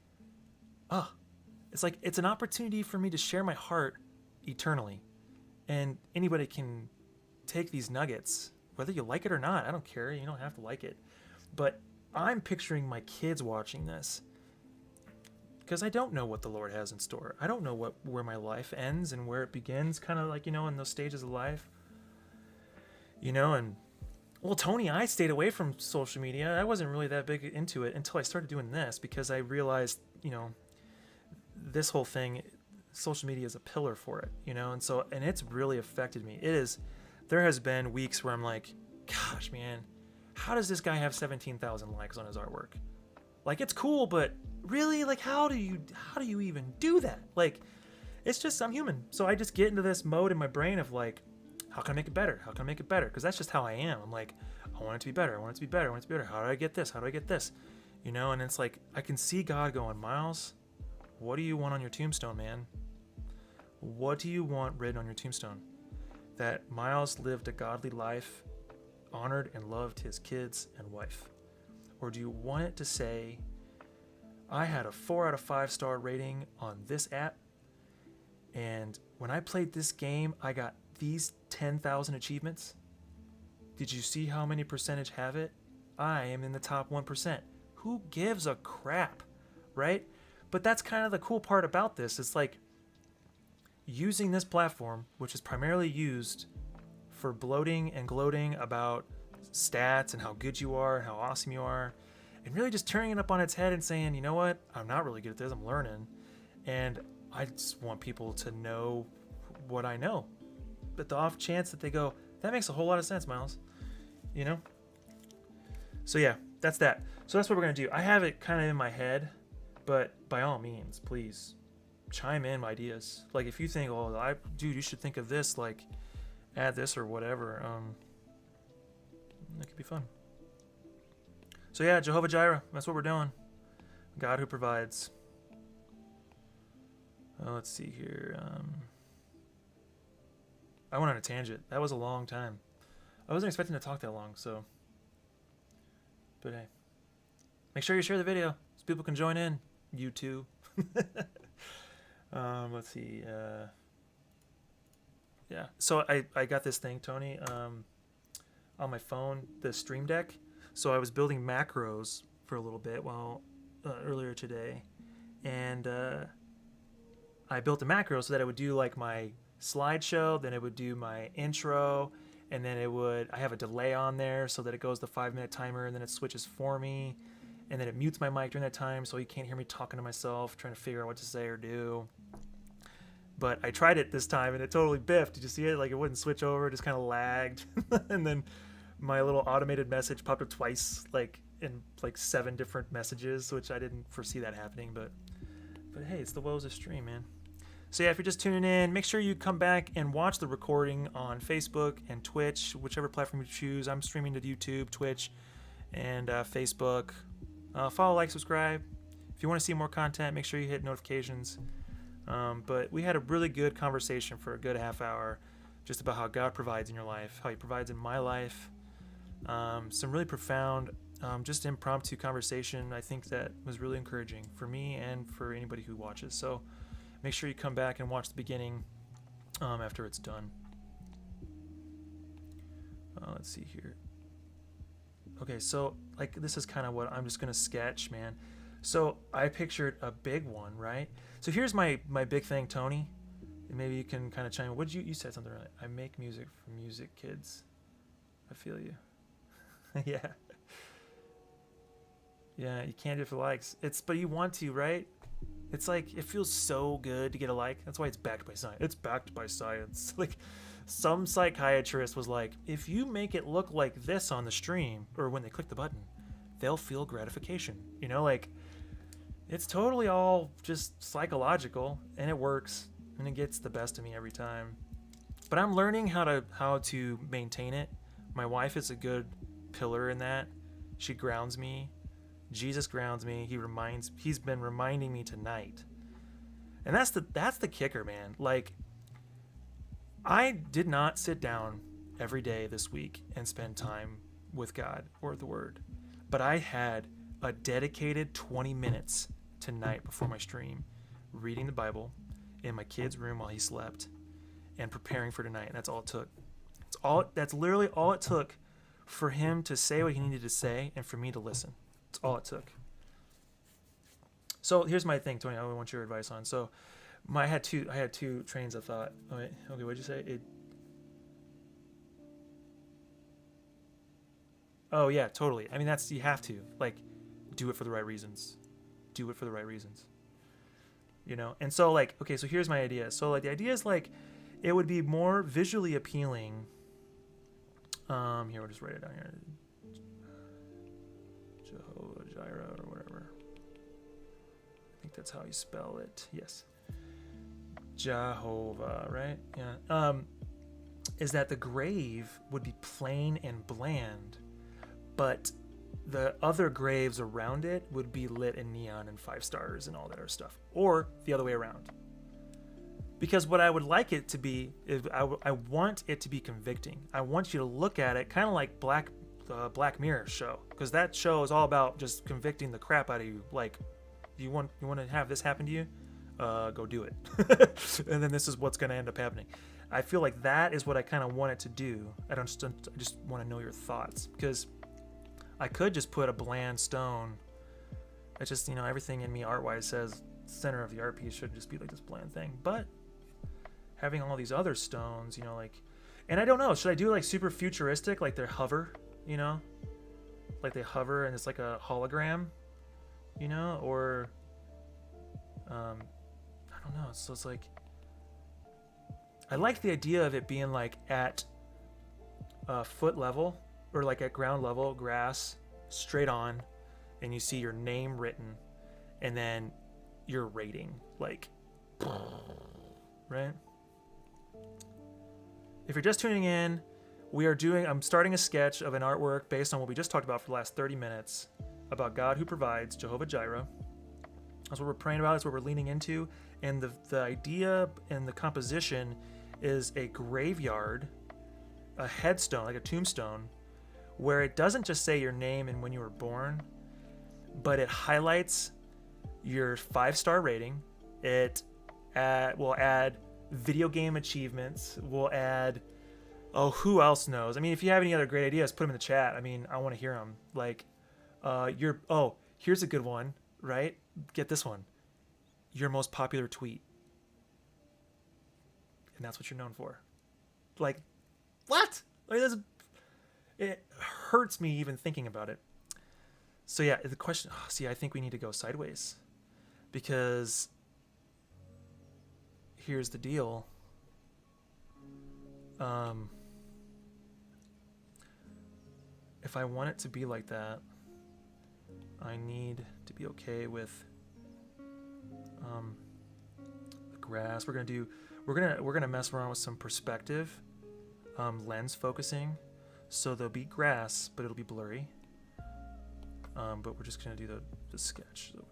it's an opportunity for me to share my heart eternally. And anybody can take these nuggets, whether you like it or not. I don't care. You don't have to like it. But I'm picturing my kids watching this, because I don't know what the Lord has in store. I don't know where my life ends and where it begins, kind of like, in those stages of life. And, well, Tony, I stayed away from social media. I wasn't really that big into it until I started doing this, because I realized, this whole thing, social media is a pillar for it, and it's really affected me. There has been weeks where I'm like, gosh, man, how does this guy have 17,000 likes on his artwork? Like, it's cool, but really, like, how do you even do that? Like, it's just, I'm human. So I just get into this mode in my brain of like, how can I make it better? How can I make it better? Because that's just how I am. I'm like, I want it to be better. I want it to be better. I want it to be better. How do I get this? How do I get this? And it's like, I can see God going, Miles, what do you want on your tombstone, man? What do you want written on your tombstone? That Miles lived a godly life, honored and loved his kids and wife. Or do you want it to say, I had a 4 out of 5 star rating on this app, and when I played this game, I got these 10,000 achievements. Did you see how many percentage have it? I am in the top 1%. Who gives a crap, right? But that's kind of the cool part about this. It's like using this platform, which is primarily used for bloating and gloating about stats and how good you are and how awesome you are, and really just turning it up on its head and saying, you know what, I'm not really good at this, I'm learning, and I just want people to know what I know. But the off chance that they go, that makes a whole lot of sense, Miles, you know? So yeah, that's that. So that's what we're gonna do. I have it kind of in my head, but by all means, please chime in ideas. Like if you think, oh, dude, you should think of this, like add this or whatever. It could be fun. So yeah, Jehovah Jireh, that's what we're doing. God who provides. Let's see here. I went on a tangent. That was a long time. I wasn't expecting to talk that long, so. But hey, make sure you share the video so people can join in. You too. Let's see. Yeah. So I got this thing, Tony, on my phone, the Stream Deck. So I was building macros for a little bit earlier today, and I built a macro so that it would do like my slideshow, then it would do my intro, and then I have a delay on there so that it goes the 5-minute timer, and then it switches for me, and then it mutes my mic during that time so you can't hear me talking to myself, trying to figure out what to say or do. But I tried it this time, and it totally biffed. Did you see it? Like, it wouldn't switch over. It just kind of lagged. And then my little automated message popped up twice, like in like 7 different messages, which I didn't foresee that happening. But hey, it's the woes of stream, man. So yeah, if you're just tuning in, make sure you come back and watch the recording on Facebook and Twitch, whichever platform you choose. I'm streaming to YouTube, Twitch, and Facebook. Follow, like, subscribe. If you want to see more content, make sure you hit notifications. But we had a really good conversation for a good half hour just about how God provides in your life, how he provides in my life. Some really profound, just impromptu conversation. I think that was really encouraging for me and for anybody who watches. So make sure you come back and watch the beginning after it's done. Let's see here. Okay, so like this is kind of what I'm just going to sketch, man. So I pictured a big one, right? So here's my big thing, Tony. And maybe you can kind of chime in. What did you said something right? I make music for music kids. I feel you. Yeah. Yeah, you can't do it for likes. But you want to, right? It's like, it feels so good to get a like. That's why it's backed by science. It's backed by science. Like, some psychiatrist was like, if you make it look like this on the stream, or when they click the button, they'll feel gratification. You know, like, it's totally all just psychological, and it works, and it gets the best of me every time. But I'm learning how to maintain it. My wife is a good pillar in that. She grounds me. Jesus grounds me. He's been reminding me tonight. And that's the kicker, man. Like, I did not sit down every day this week and spend time with God or the Word. But I had a dedicated 20 minutes tonight before my stream reading the Bible in my kid's room while he slept and preparing for tonight. And that's all it took. That's literally all it took for him to say what he needed to say and for me to listen. That's all it took. So here's my thing, Tony. I want your advice on. So I had two trains of thought. Okay, what'd you say? Oh yeah, totally. I mean, you have to, like, do it for the right reasons. Do it for the right reasons. You know? And so, like, okay, so here's my idea. So, like, the idea is, like, it would be more visually appealing. Here, we'll just write it down here. Jehovah Jireh or whatever. I think that's how you spell it. Yes. Jehovah, right? Yeah. Is that the grave would be plain and bland, but the other graves around it would be lit in neon and 5 stars and all that other stuff, or the other way around. Because what I would like it to be is I want it to be convicting. I want you to look at it kind of like Black Mirror show, because that show is all about just convicting the crap out of you. Like, you want to have this happen to you? Go do it. And then this is what's going to end up happening. I feel like that is what I kind of want it to do. I just want to know your thoughts, because I could just put a bland stone. It's just, everything in me art-wise says center of the art piece should just be like this bland thing. But having all these other stones, you know, like, and I don't know, should I do like super futuristic, like they hover, you know, like they hover and it's like a hologram, you know, or I don't know. So it's like, I like the idea of it being like at foot level or like at ground level, grass, straight on, and you see your name written, and then your rating, like, right? If you're just tuning in, I'm starting a sketch of an artwork based on what we just talked about for the last 30 minutes about God who provides, Jehovah Jireh. That's what we're praying about. That's what we're leaning into. And the idea and the composition is a graveyard, a headstone, like a tombstone, where it doesn't just say your name and when you were born, but it highlights your 5-star rating. It will add video game achievements. We'll add, who else knows? I mean, if you have any other great ideas, put them in the chat. I mean, I want to hear them. Like, here's a good one, right? Get this one. Your most popular tweet. And that's what you're known for. Like, what? Like, it hurts me even thinking about it. So yeah, the question, I think we need to go sideways, because here's the deal. If I want it to be like that, I need to be okay with the grass. We're gonna mess around with some perspective, lens focusing, so there'll be grass, but it'll be blurry. But we're just gonna do the sketch. So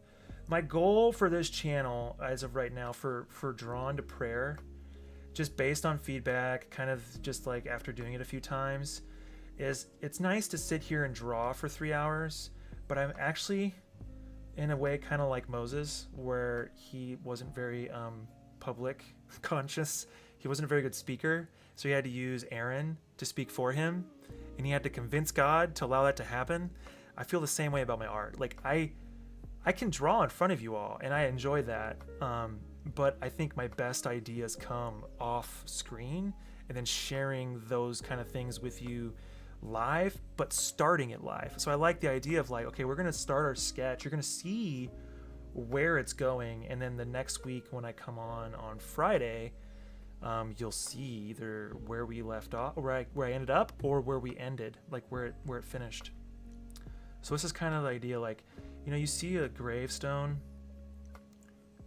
my goal for this channel, as of right now, for Drawn to Prayer, just based on feedback, kind of just like after doing it a few times, is it's nice to sit here and draw for 3 hours, but I'm actually, in a way, kind of like Moses, where he wasn't very public conscious. He wasn't a very good speaker, so he had to use Aaron to speak for him, and he had to convince God to allow that to happen. I feel the same way about my art. Like, I can draw in front of you all, and I enjoy that, but I think my best ideas come off screen, and then sharing those kind of things with you live, but starting it live. So I like the idea of like, okay, we're gonna start our sketch, you're gonna see where it's going, and then the next week when I come on Friday, you'll see either where we left off, or where I ended up, or where we ended, like where it finished. So this is kind of the idea, like, you know, you see a gravestone,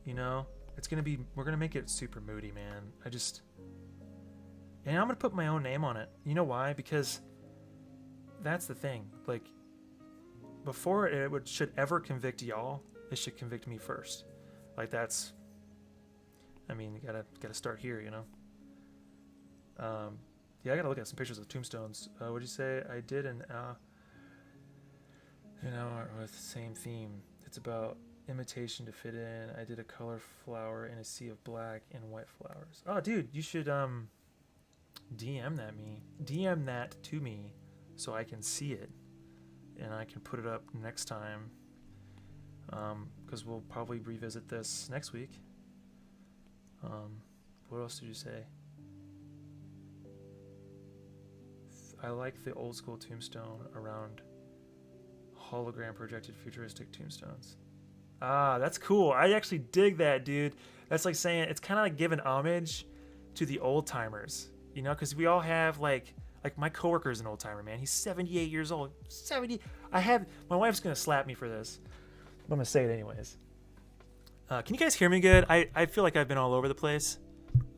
you know, we're gonna make it super moody, man. And I'm gonna put my own name on it. You know why? Because that's the thing. Like, before it should ever convict y'all, it should convict me first. Like, that's, I mean, you gotta start here, you know. Yeah, I gotta look at some pictures of tombstones. What'd you say? I did an with the same theme. It's about imitation to fit in. I did a color flower in a sea of black and white flowers. Oh, dude, you should DM that to me so I can see it and I can put it up next time, because we'll probably revisit this next week. What else did you say? I like the old school tombstone around hologram projected futuristic tombstones. Ah, that's cool. I actually dig that, dude. That's like saying, it's kind of like giving homage to the old timers, you know, because we all have like my coworker is an old timer, man. He's 78 years old. 70. My wife's gonna slap me for this. I'm gonna say it anyways. Can you guys hear me good? I feel like I've been all over the place,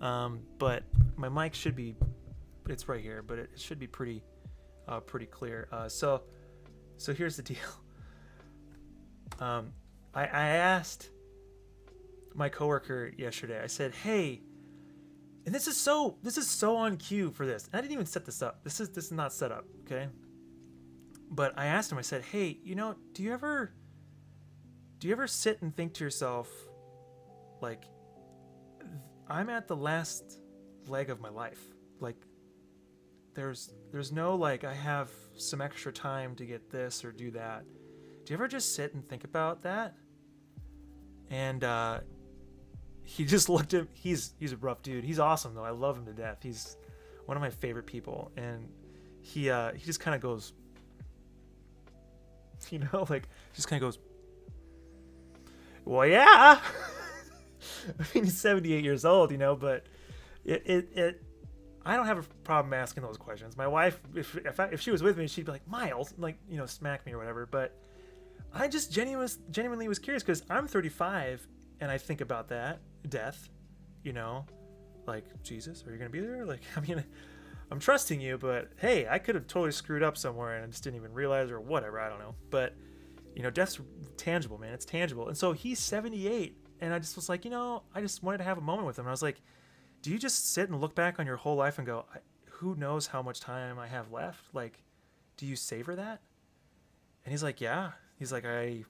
but my mic should be, it's right here, but it should be pretty clear. So here's the deal. I asked my coworker yesterday. I said, "Hey," and this is so on cue for this. And I didn't even set this up. This is not set up, okay? But I asked him. I said, "Hey, you know, do you ever sit and think to yourself, like, I'm at the last leg of my life. Like, there's no, like, I have some extra time to get this or do that. Do you ever just sit and think about that?" And he just looked at. He's a rough dude. He's awesome though. I love him to death. He's one of my favorite people. And he just kind of goes, like just kind of goes, well, yeah. I mean, he's 78 years old, but it I don't have a problem asking those questions. My wife, if she was with me, she'd be like, Miles, like, smack me or whatever. But I just genuinely was curious because I'm 35 and I think about that death, like, Jesus, are you going to be there? Like, I mean, I'm trusting you, but hey, I could have totally screwed up somewhere and I just didn't even realize or whatever. I don't know. But, death's tangible, man. It's tangible. And so he's 78. And I just was like, I just wanted to have a moment with him. And I was like, do you just sit and look back on your whole life and go, who knows how much time I have left? Like, do you savor that? And he's like, yeah. He's like, I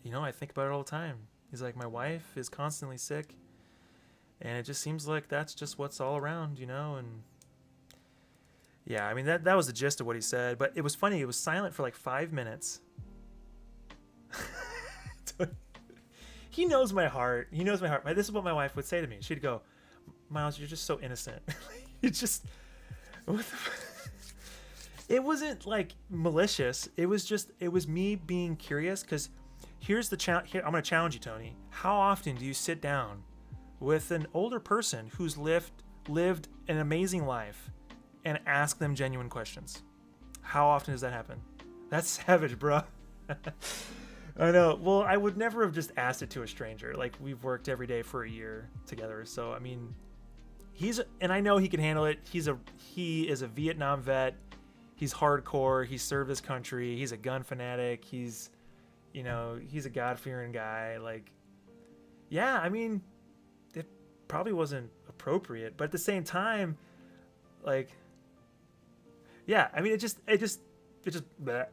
think about it all the time. He's like, my wife is constantly sick. And it just seems like that's just what's all around, and yeah, I mean, that was the gist of what he said. But it was funny. It was silent for like 5 minutes. He knows my heart. He knows my heart. This is what my wife would say to me. She'd go, Miles, you're just so innocent. It's just, it wasn't like malicious. It was me being curious. Because here's the challenge. I'm going to challenge you, Tony. How often do you sit down with an older person who's lived an amazing life and ask them genuine questions? How often does that happen? That's savage, bro. I know. Well, I would never have just asked it to a stranger. Like, we've worked every day for a year together. So, I mean, and I know he can handle it. He is a Vietnam vet. He's hardcore. He served his country. He's a gun fanatic. He's a God-fearing guy. Like, yeah, I mean, it probably wasn't appropriate, but at the same time, like, yeah, I mean, it just, bleh,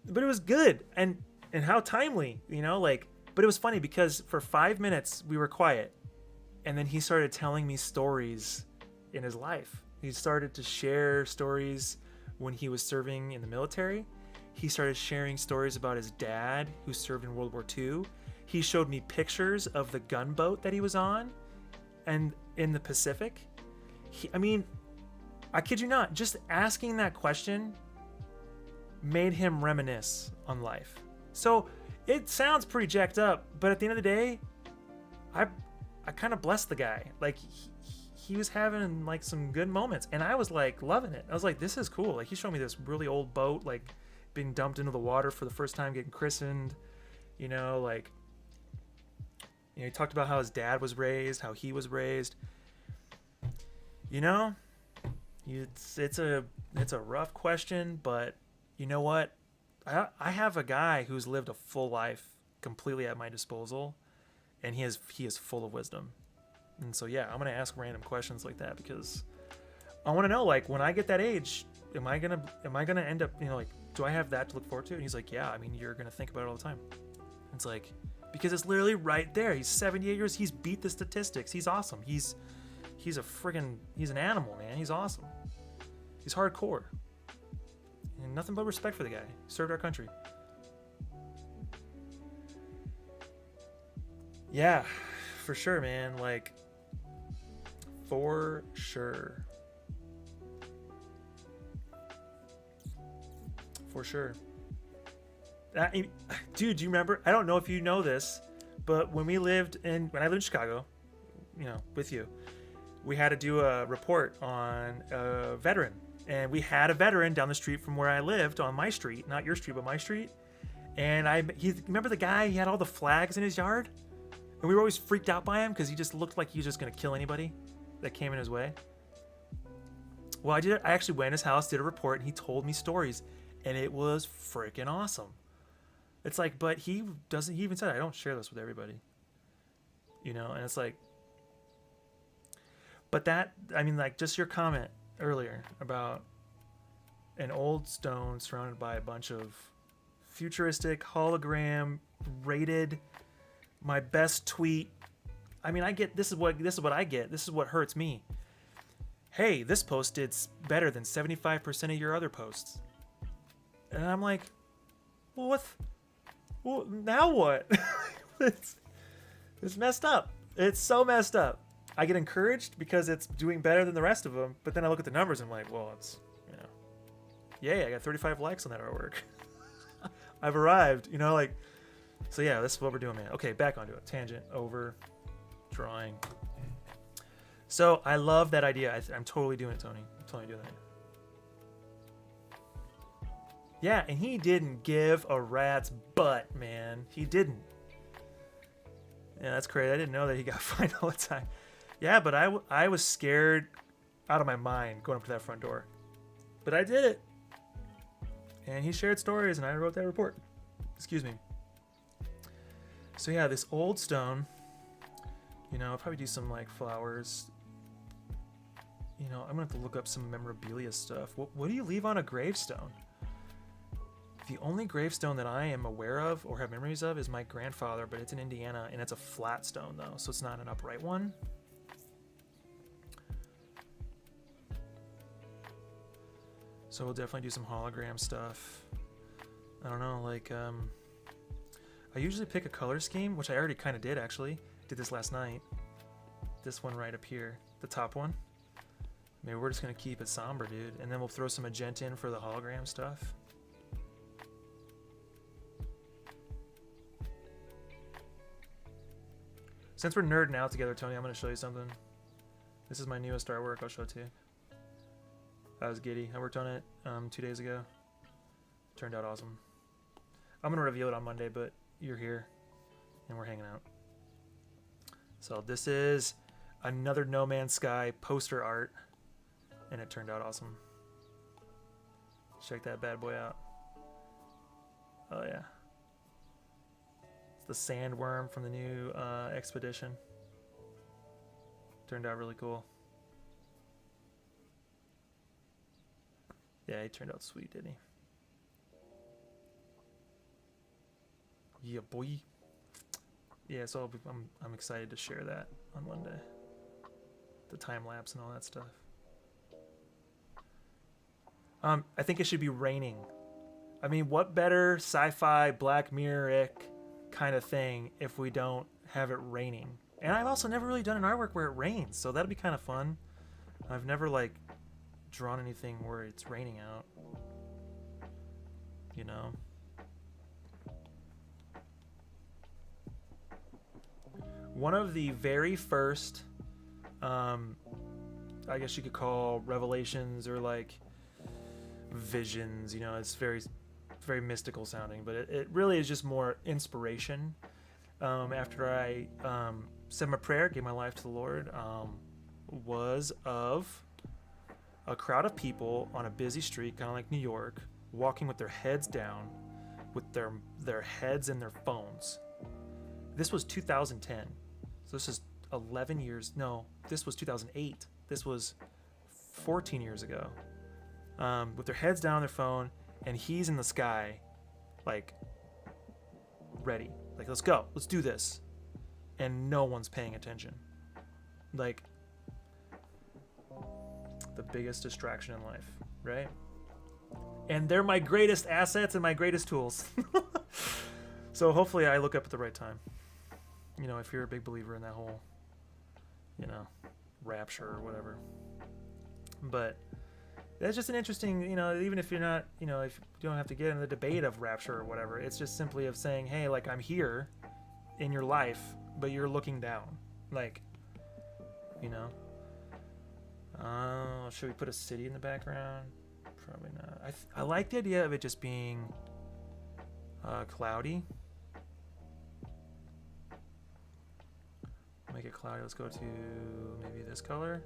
but it was good and how timely, but it was funny because for 5 minutes we were quiet and then he started telling me stories in his life. He started to share stories when he was serving in the military. He started sharing stories about his dad who served in World War II. He showed me pictures of the gunboat that he was on and in the Pacific. I kid you not, just asking that question made him reminisce on life. So it sounds pretty jacked up, but at the end of the day, I kind of blessed the guy. Like, he was having like some good moments and I was like loving it. I was like, this is cool. Like, he showed me this really old boat, like being dumped into the water for the first time, getting christened, he talked about how his dad was raised, how he was raised. It's a rough question, but you know what? I have a guy who's lived a full life completely at my disposal, and he is full of wisdom. And so, yeah, I'm going to ask random questions like that because I want to know, like, when I get that age, am I going to end up, like, do I have that to look forward to? And he's like, yeah, I mean, you're going to think about it all the time. It's like, because it's literally right there. He's 78 years. He's beat the statistics. He's awesome. He's an animal, man. He's awesome. He's hardcore. And nothing but respect for the guy. He served our country. Yeah, for sure, man. Like, for sure. For sure. Dude, do you remember? I don't know if you know this, but when I lived in Chicago, with you, we had to do a report on a veteran. And we had a veteran down the street from where I lived, on my street, not your street, but my street. And remember the guy, he had all the flags in his yard? And we were always freaked out by him because he just looked like he was just going to kill anybody that came in his way. Well, I actually went in his house, did a report, and he told me stories. And it was freaking awesome. It's like, but he even said, I don't share this with everybody. And it's like, but just your comment earlier about an old stone surrounded by a bunch of futuristic hologram rated my best tweet. I mean, this is what I get. This is what hurts me. Hey, this post did better than 75% of your other posts. And I'm like, well, Well, now what? it's, it's messed up. It's so messed up. I get encouraged because it's doing better than the rest of them, but then I look at the numbers and I'm like, well, it's, you know, yay, I got 35 likes on that artwork. I've arrived, you know, like, so yeah, this is what we're doing, man. Okay, back onto it. Tangent, over, drawing. So I love that idea. I'm totally doing it, Tony. I'm totally doing it. Yeah, and he didn't give a rat's butt, man. He didn't. Yeah, that's crazy. I didn't know that he got fined all the time. Yeah, but I was scared out of my mind going up to that front door. But I did it. And he shared stories, and I wrote that report. Excuse me. So yeah, this old stone, you know, I'll probably do some like flowers. You know, I'm going to have to look up some memorabilia stuff. What do you leave on a gravestone? The only gravestone that I am aware of or have memories of is my grandfather, but it's in Indiana, and it's a flat stone, though, so it's not an upright one. So we'll definitely do some hologram stuff. I don't know, like, I usually pick a color scheme, which I already kind of did, actually. Did this last night. This one right up here, the top one. Maybe we're just going to keep it somber, dude, and then we'll throw some magenta in for the hologram stuff. Since we're nerding out together, Tony, I'm going to show you something. This is my newest artwork. I'll show it to you. I was giddy. I worked on it 2 days ago. Turned out awesome. I'm going to reveal it on Monday, but you're here, and we're hanging out. So this is another No Man's Sky poster art, and it turned out awesome. Check that bad boy out. Oh, yeah. The sandworm from the new expedition. Turned out really cool. Yeah, he turned out sweet, didn't he? Yeah, boy. Yeah, so I'm excited to share that on Monday. The time lapse and all that stuff. I think it should be raining. I mean, what better sci-fi Black Mirror-ic kind of thing if we don't have it raining? And I've also never really done an artwork where it rains, so that'd be kind of fun. I've never like drawn anything where it's raining out, you know. One of the very first I guess you could call revelations or like visions, you know, it's very mystical sounding, but it really is just more inspiration. After I said my prayer, gave my life to the Lord, was of a crowd of people on a busy street, kind of like New York, walking with their heads down, with their heads in their phones. This was 2010, so this is 11 years. No, this was 2008. This was 14 years ago. With their heads down on their phone, and he's in the sky, like, ready. Like, let's go. Let's do this. And no one's paying attention. Like, the biggest distraction in life, right? And they're my greatest assets and my greatest tools. So hopefully I look up at the right time. You know, if you're a big believer in that whole, you know, rapture or whatever. But that's just an interesting, you know, even if you're not, you know, if you don't have to get in the debate of rapture or whatever, it's just simply of saying, hey, like, I'm here in your life, but you're looking down. Like, you know. Should we put a city in the background? Probably not. I like the idea of it just being cloudy. Make it cloudy. Let's go to maybe this color.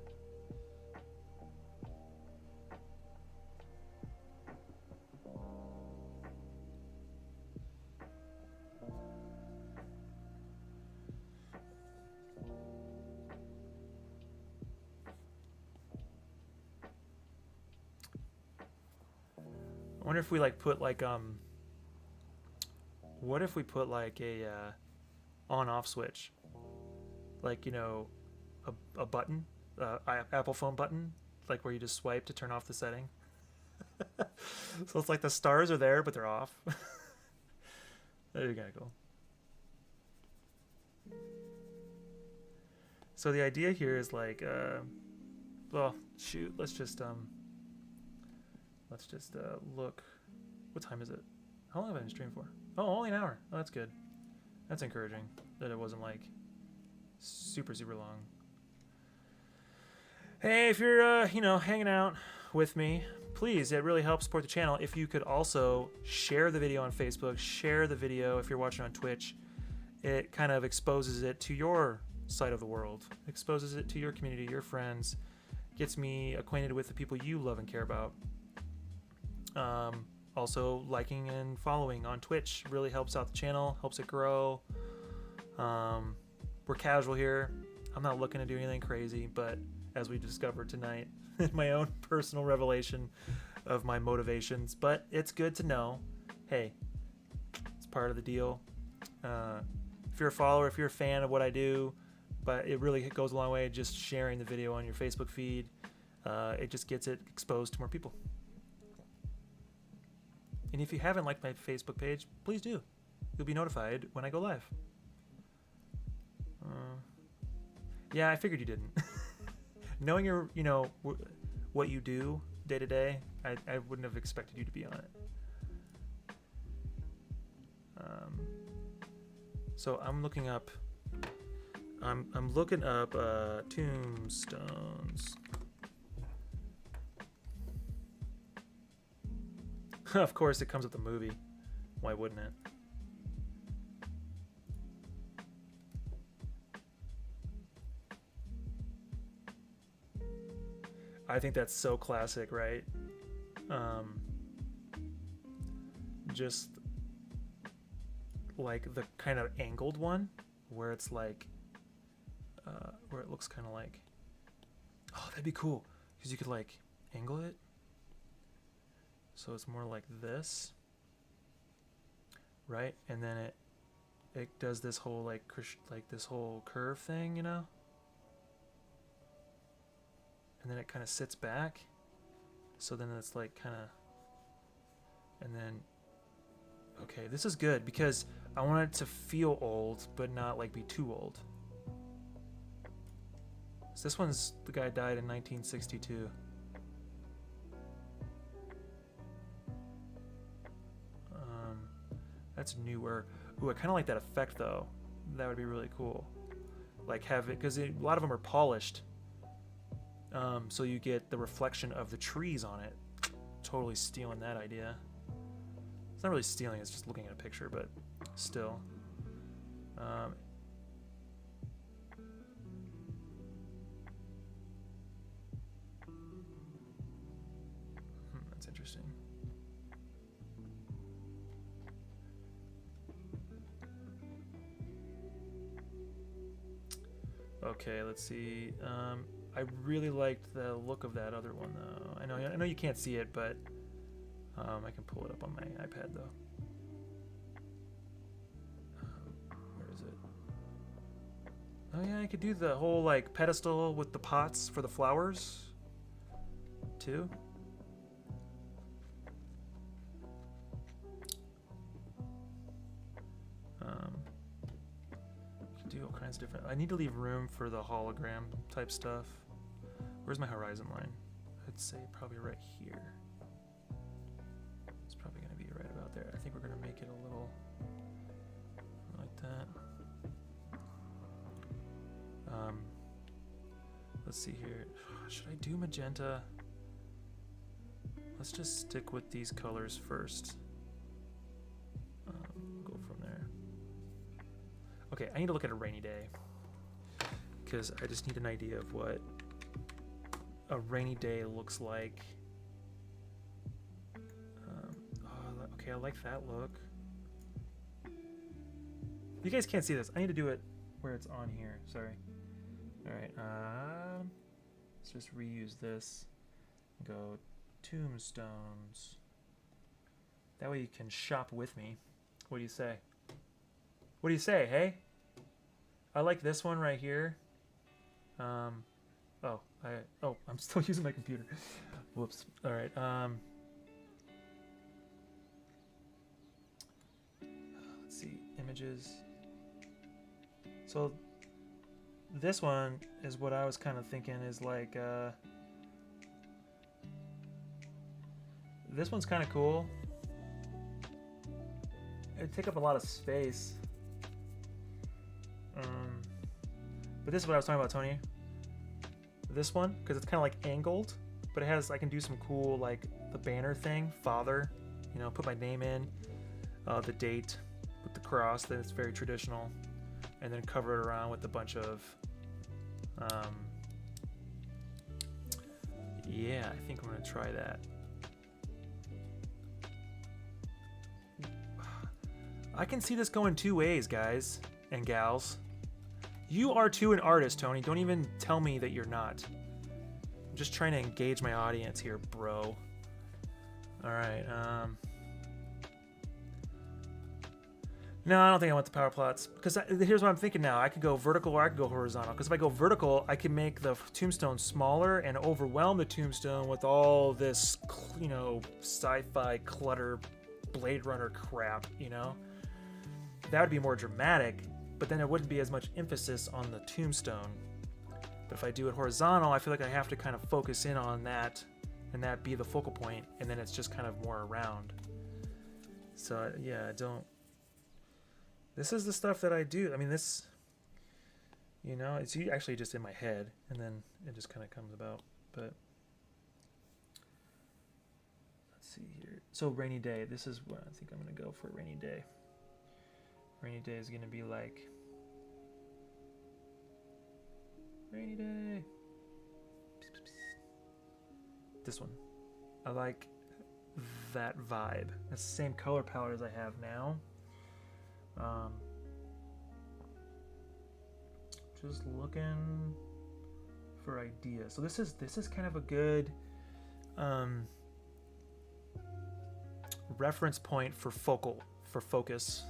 I wonder if we like put like what if we put like a on-off switch, like, you know, a button, Apple phone button, like where you just swipe to turn off the setting. So it's like the stars are there but they're off. That'd be kind of cool. So the idea here is like, well, shoot, let's just look. What time is it? How long have I been streaming for? Oh, only an hour. Oh, that's good. That's encouraging that it wasn't like super long. Hey, if you're hanging out with me, please, it really helps support the channel if you could also share the video on Facebook, share the video if you're watching on Twitch. It kind of exposes it to your side of the world, exposes it to your community, your friends, gets me acquainted with the people you love and care about. Also, liking and following on Twitch really helps out the channel, helps it grow. We're casual here. I'm not looking to do anything crazy, but as we discovered tonight, my own personal revelation of my motivations. But it's good to know, hey, it's part of the deal. If you're a follower, if you're a fan of what I do, but it really goes a long way just sharing the video on your Facebook feed. It just gets it exposed to more people. And if you haven't liked my Facebook page, please do. You'll be notified when I go live. Yeah, I figured you didn't. Knowing your, what you do day to day, I wouldn't have expected you to be on it. So I'm looking up. I'm looking up tombstones. Of course, it comes with the movie. Why wouldn't it? I think that's so classic, right? Just like the kind of angled one where it's like, where it looks kind of like, oh, that'd be cool because you could like angle it. So it's more like this, right? And then it does this whole like this whole curve thing, and then it kind of sits back. So then it's like kind of, and then, okay, this is good because I want it to feel old, but not like be too old. So this one's, the guy died in 1962. That's newer. Ooh, I kind of like that effect though. That would be really cool. Like have it, because a lot of them are polished. So you get the reflection of the trees on it. Totally stealing that idea. It's not really stealing, it's just looking at a picture, but still. That's interesting. Okay, let's see. I really liked the look of that other one, though. I know you can't see it, but I can pull it up on my iPad, though. Where is it? Oh yeah, I could do the whole like pedestal with the pots for the flowers, too. Do all kinds of different. I need to leave room for the hologram type stuff. Where's my horizon line? I'd say probably right here. It's probably going to be right about there. I think we're going to make it a little like that. Let's see here. Should I do magenta? Let's just stick with these colors first. Go from there. Okay, I need to look at a rainy day because I just need an idea of what a rainy day looks like. Okay, I like that look. You guys can't see this. I need to do it where it's on here. Sorry. All right. Let's just reuse this. Go tombstones. That way you can shop with me. What do you say? What do you say, hey? I like this one right here. I'm still using my computer. Whoops. All right. Let's see. images. So this one is what I was kind of thinking is like, this one's kind of cool. It'd take up a lot of space. But this is what I was talking about, Tony. This one, because it's kind of like angled, but it has, I can do some cool, like the banner thing, father, you know, put my name in, the date with the cross, then it's very traditional, and then cover it around with a bunch of, yeah, I think I'm going to try that. I can see this going two ways, guys and gals. You are too an artist, Tony. Don't even tell me that you're not. I'm just trying to engage my audience here, bro. All right. No, I don't think I want the power plots, because here's what I'm thinking now. I could go vertical or I could go horizontal, because if I go vertical, I can make the tombstone smaller and overwhelm the tombstone with all this, you know, sci-fi clutter, Blade Runner crap, you know? That would be more dramatic, but then there wouldn't be as much emphasis on the tombstone. But if I do it horizontal, I feel like I have to kind of focus in on that, and that be the focal point, and then it's just kind of more around. So yeah, I don't... This is the stuff that I do. I mean, this, you know, it's actually just in my head, and then it just kind of comes about. But let's see here. So rainy day. This is what I think I'm going to go for. Rainy day. Rainy day is going to be like rainy day. This one. I like that vibe. It's the same color palette as I have now. Just looking for ideas. So this is kind of a good reference point for focus.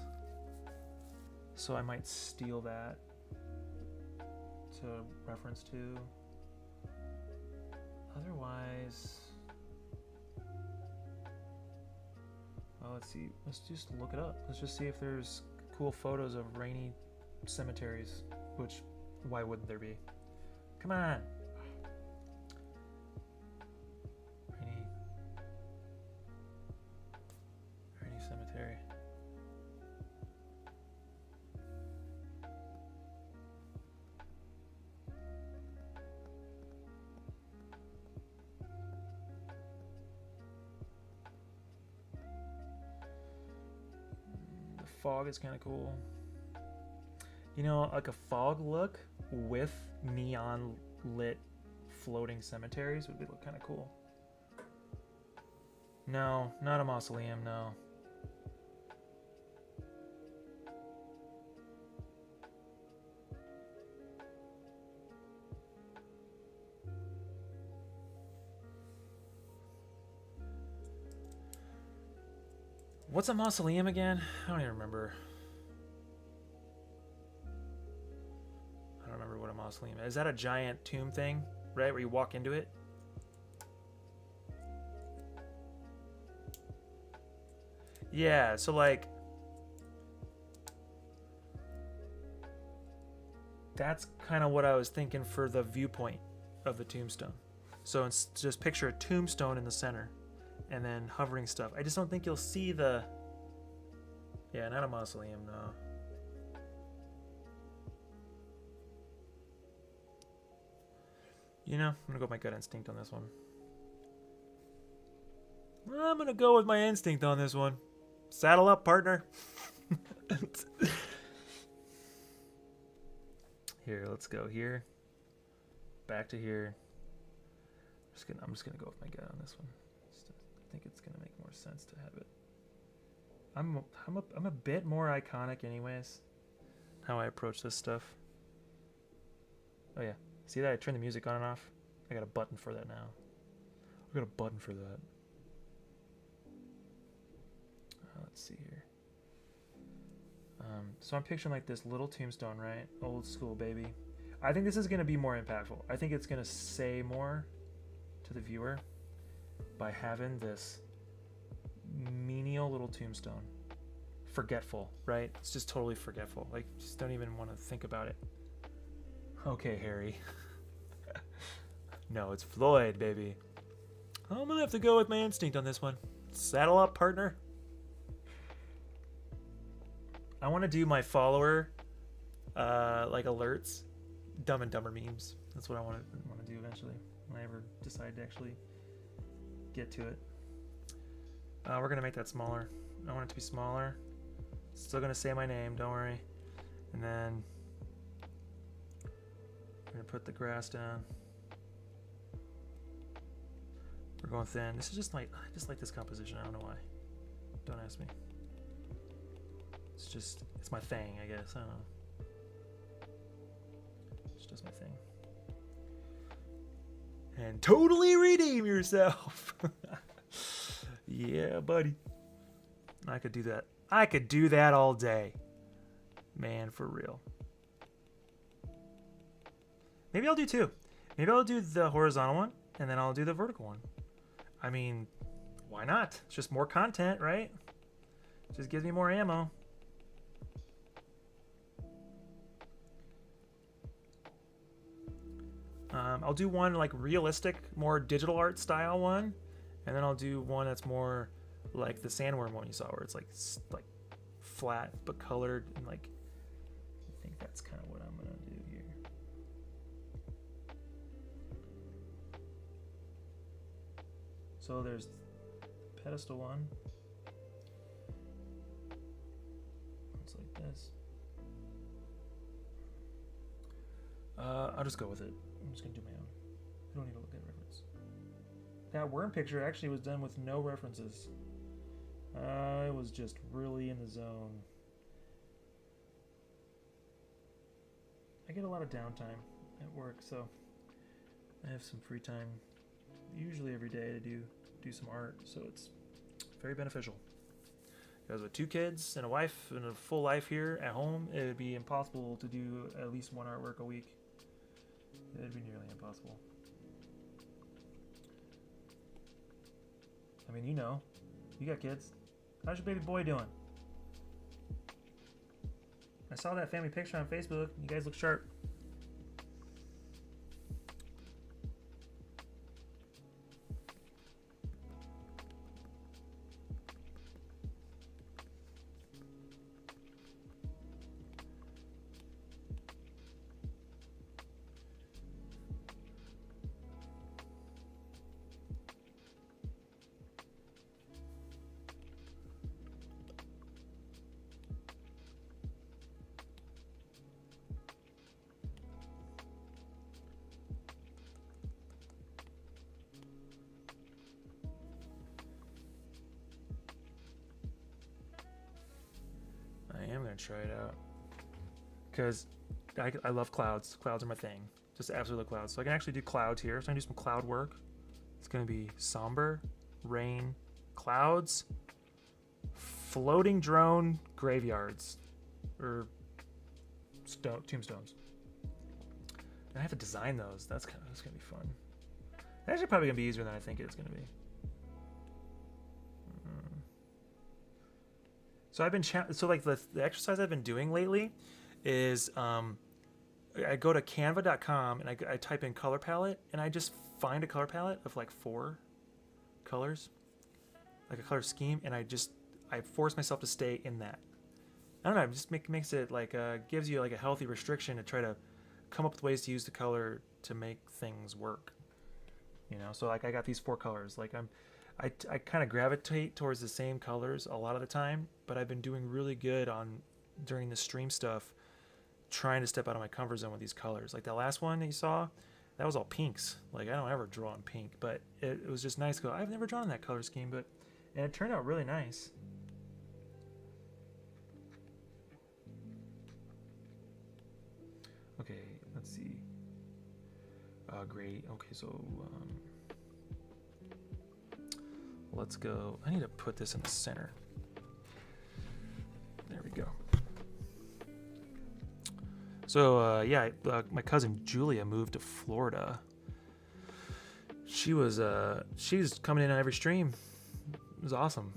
So I might steal that to reference to. Otherwise, well, let's see. Let's just look it up. Let's just see if there's cool photos of rainy cemeteries, which why wouldn't there be? Come on. Rainy cemetery. Fog is kind of cool. You know, like a fog look with neon lit floating cemeteries would look kind of cool. No, not a mausoleum, no. What's a mausoleum again? I don't even remember. I don't remember what a mausoleum is. Is that a giant tomb thing, right? Where you walk into it? Yeah, so like... That's kind of what I was thinking for the viewpoint of the tombstone. So it's just picture a tombstone in the center. And then hovering stuff. I just don't think you'll see the... Yeah, not a mausoleum, no. You know, I'm gonna go with my gut instinct on this one. I'm gonna go with my instinct on this one. Saddle up, partner. Here, let's go here. Back to here. I'm just gonna go with my gut on this one. I think it's gonna make more sense to have it. I'm a bit more iconic, anyways. How I approach this stuff. Oh yeah, see that I turned the music on and off. I got a button for that now. I've got a button for that. Let's see here. So I'm picturing like this little tombstone, right? Old school, baby. I think this is gonna be more impactful. I think it's gonna say more to the viewer by having this menial little tombstone forgetful, right? It's just totally forgetful. Like, just don't even want to think about it. Okay, Harry. No, it's Floyd, baby. I'm gonna have to go with my instinct on this one. Saddle up, partner. I want to do my follower, like alerts, Dumb and Dumber memes. That's what I want to do eventually when I ever decide to actually get to it. We're gonna make that smaller. I want it to be smaller. Still gonna say my name, don't worry. And then I'm gonna put the grass down. We're going thin. This is just like, I just like this composition. I don't know why. Don't ask me. It's just, it's my thing, I guess. I don't know. It's just my thing. And totally redeem yourself. Yeah, buddy. I could do that. I could do that all day. Man, for real. Maybe I'll do two. Maybe I'll do the horizontal one, and then I'll do the vertical one. I mean, why not? It's just more content, right? It just gives me more ammo. I'll do one like realistic, more digital art style one, and then I'll do one that's more like the sandworm one you saw, where it's like flat but colored, and like I think that's kind of what I'm gonna do here. So there's pedestal one. It's like this. I'll just go with it. I'm just gonna do my own. I don't need to look at reference. That worm picture actually was done with no references. I was just really in the zone. I get a lot of downtime at work, so I have some free time usually every day to do some art, so it's very beneficial. Because with 2 kids and a wife and a full life here at home, it would be impossible to do at least one artwork a week. It would be nearly impossible. I mean, you know, you got kids. How's your baby boy doing? I saw that family picture on Facebook. You guys look sharp. Try it out because I love clouds. Clouds are my thing. Just absolutely love clouds. So I can actually do clouds here. So I can do some cloud work. It's going to be somber, rain, clouds, floating drone graveyards, or tombstones. And I have to design those. That's going to be fun. That's actually probably going to be easier than I think it's going to be. So I've been like the exercise I've been doing lately is I go to canva.com and I type in color palette, and I just find a color palette of like 4 colors, like a color scheme, and I force myself to stay in that. I don't know, it just makes it like gives you like a healthy restriction to try to come up with ways to use the color to make things work. You know, so like I got these 4 colors. Like I kind of gravitate towards the same colors a lot of the time, but I've been doing really good during the stream stuff, trying to step out of my comfort zone with these colors. Like that last one that you saw, that was all pinks. Like I don't ever draw in pink, but it was just nice to go, I've never drawn that color scheme, and it turned out really nice. Okay, let's see. Great. Okay, so let's go. I need to put this in the center. There we go. So yeah, my cousin Julia moved to Florida. She's coming in on every stream. It was awesome.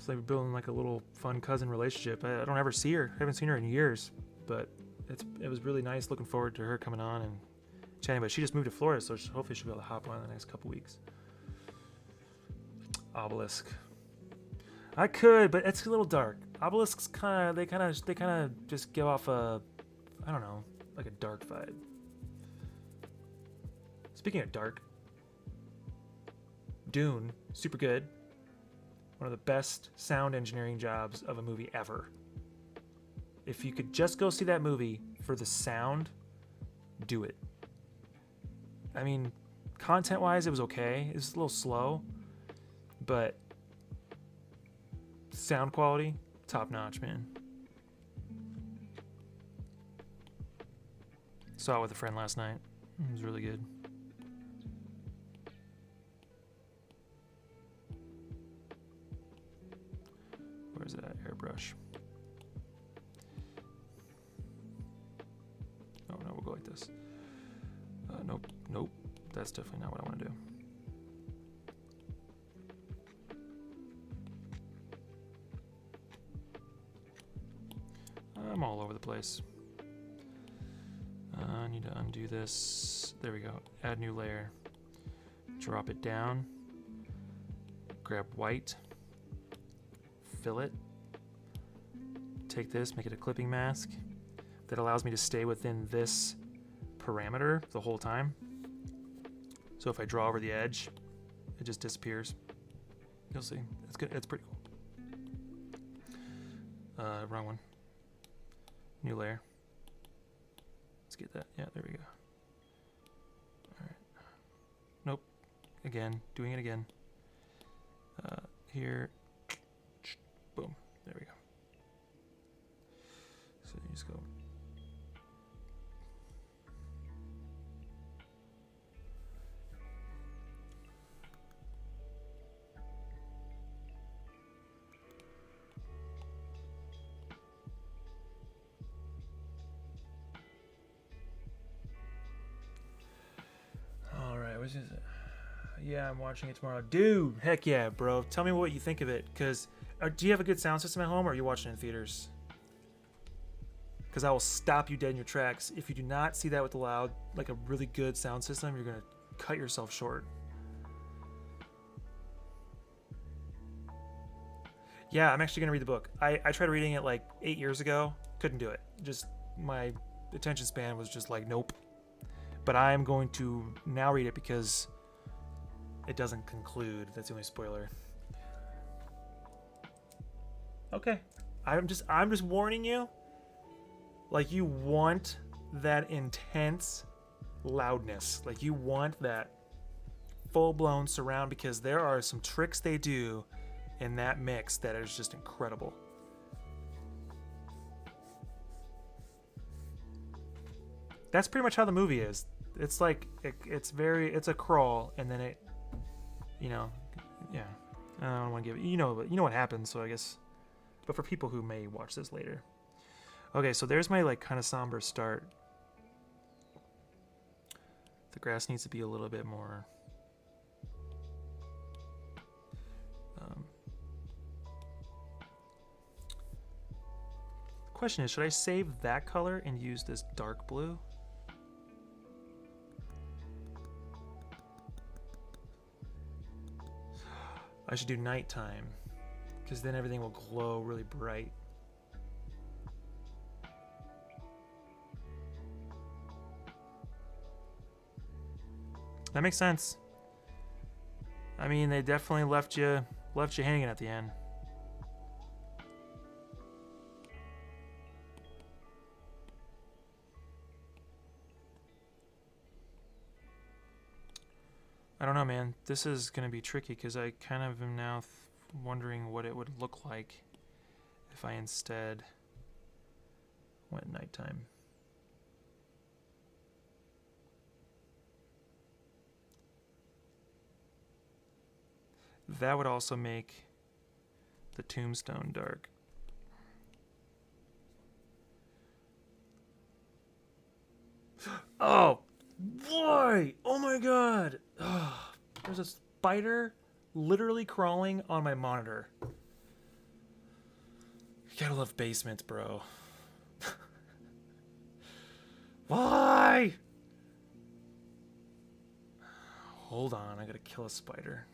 It's like we're building like a little fun cousin relationship. I don't ever see her. I haven't seen her in years, but it was really nice. Looking forward to her coming on and chatting. But she just moved to Florida, so hopefully she'll be able to hop on in the next couple weeks. Obelisk. I could, but it's a little dark. Obelisks they kind of just give off a, I don't know, like a dark vibe. Speaking of dark, Dune, super good. One of the best sound engineering jobs of a movie ever. If you could just go see that movie for the sound, do it. I mean, content-wise, it was okay. It was a little slow, but sound quality, top-notch, man. Saw it with a friend last night. It was really good. Where's that airbrush? Oh no, we'll go like this. Nope. That's definitely not what I want to do. I'm all over the place. I need to undo this. There we go. Add new layer. Drop it down. Grab white. Fill it. Take this, make it a clipping mask that allows me to stay within this parameter the whole time. So if I draw over the edge, it just disappears. You'll see. It's good. It's pretty cool. Wrong one. New layer. Let's get that. Yeah, there we go. All right. Nope. Again. Doing it again. Here. Boom. There we go. So you just go. All right, which is it? Yeah, I'm watching it tomorrow. Dude, heck yeah, bro. Tell me what you think of it, because do you have a good sound system at home, or are you watching it in theaters? Because I will stop you dead in your tracks. If you do not see that with the loud, like a really good sound system, you're going to cut yourself short. Yeah, I'm actually going to read the book. I tried reading it like 8 years ago. Couldn't do it. Just my attention span was just like, nope. But I'm going to now read it because it doesn't conclude. That's the only spoiler. Okay. I'm just warning you. Like, you want that intense loudness. Like, you want that full-blown surround, because there are some tricks they do in that mix that is just incredible. That's pretty much how the movie is. It's like it's a crawl, and then it, yeah. I don't want to give it. You know what happens. So I guess, but for people who may watch this later. Okay, so there's my like kind of somber start. The grass needs to be a little bit more. The question is, should I save that color and use this dark blue? I should do nighttime, because then everything will glow really bright. That makes sense. I mean, they definitely left you hanging at the end. I don't know, man. This is going to be tricky, because I kind of am now wondering what it would look like if I instead went nighttime. That would also make the tombstone dark. Oh, boy! Oh my god! Oh, there's a spider literally crawling on my monitor. You gotta love basements, bro. Why? Hold on, I gotta kill a spider.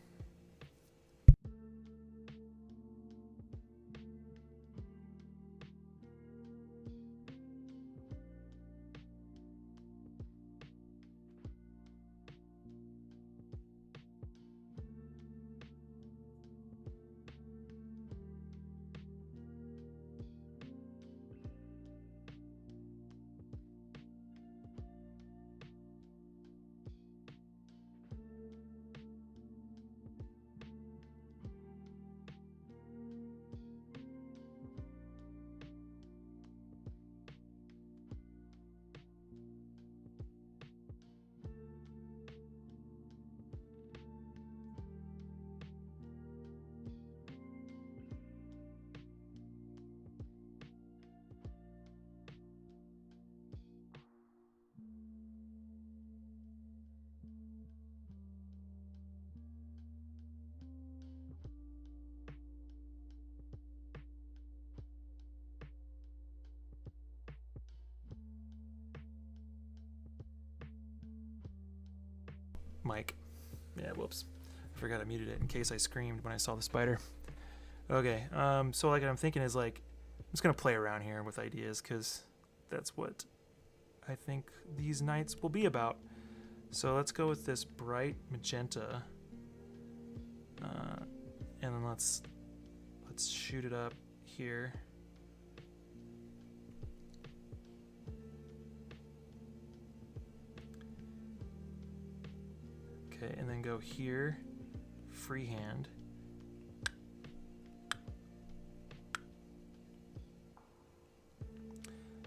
Mike. Yeah, whoops. I forgot I muted it in case I screamed when I saw the spider. Okay, so like what I'm thinking is like, I'm just gonna play around here with ideas because that's what I think these nights will be about. So let's go with this bright magenta, and then let's shoot it up here. Okay, and then go here, freehand.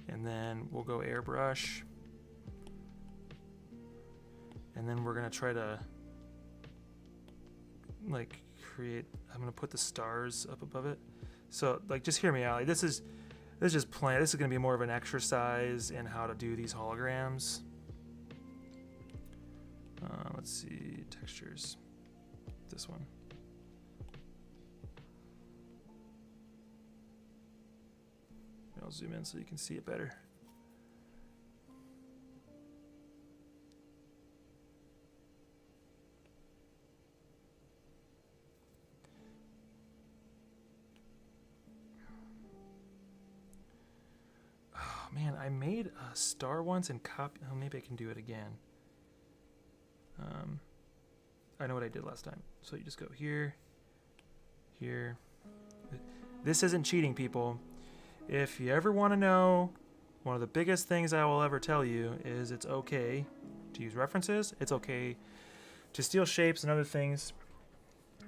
And then we'll go airbrush. And then we're gonna try to like create, I'm gonna put the stars up above it. So like just hear me out. Like, this is just plain. This is gonna be more of an exercise in how to do these holograms. Let's see, textures, this one. I'll zoom in so you can see it better. Oh man, I made a star once and copy. Oh, maybe I can do it again. I know what I did last time. So you just go here, here. This isn't cheating, people. If you ever want to know, one of the biggest things I will ever tell you is it's okay to use references. It's okay to steal shapes and other things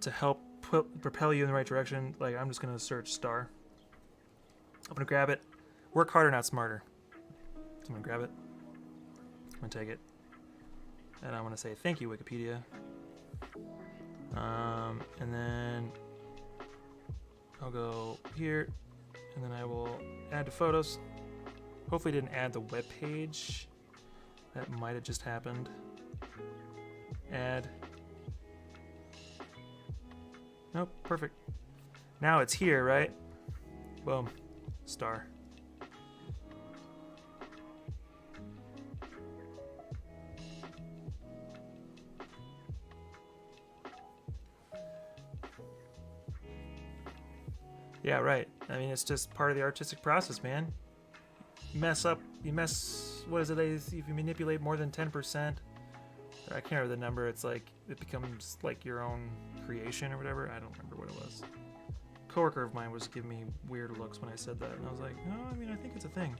to help propel you in the right direction. Like, I'm just going to search star. I'm going to grab it. Work harder, not smarter. So I'm going to grab it. I'm going to take it. And I want to say thank you, Wikipedia. And then I'll go here, and then I will add to photos. Hopefully it didn't add the web page. That might have just happened. Add. Nope, perfect. Now it's here, right? Boom. Star. Yeah, right. I mean, it's just part of the artistic process, man. You mess, what is it, if you manipulate more than 10%, I can't remember the number, it's like, it becomes like your own creation or whatever. I don't remember what it was. A coworker of mine was giving me weird looks when I said that, and I was like, no, I mean, I think it's a thing.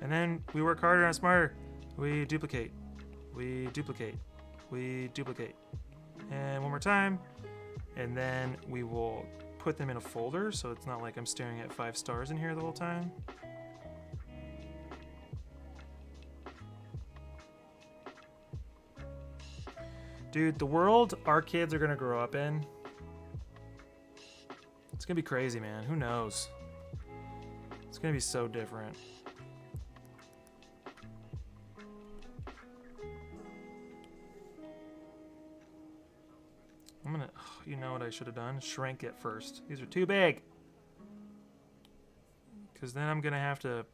And then we work harder and smarter. We duplicate. We duplicate. We duplicate. And one more time. And then we will put them in a folder so it's not like I'm staring at 5 stars in here the whole time. Dude, the world our kids are gonna grow up in, it's gonna be crazy, man. Who knows? It's gonna be so different. I'm gonna, oh You know what I should have done? Shrink it first. These are too big. Because then I'm going to have to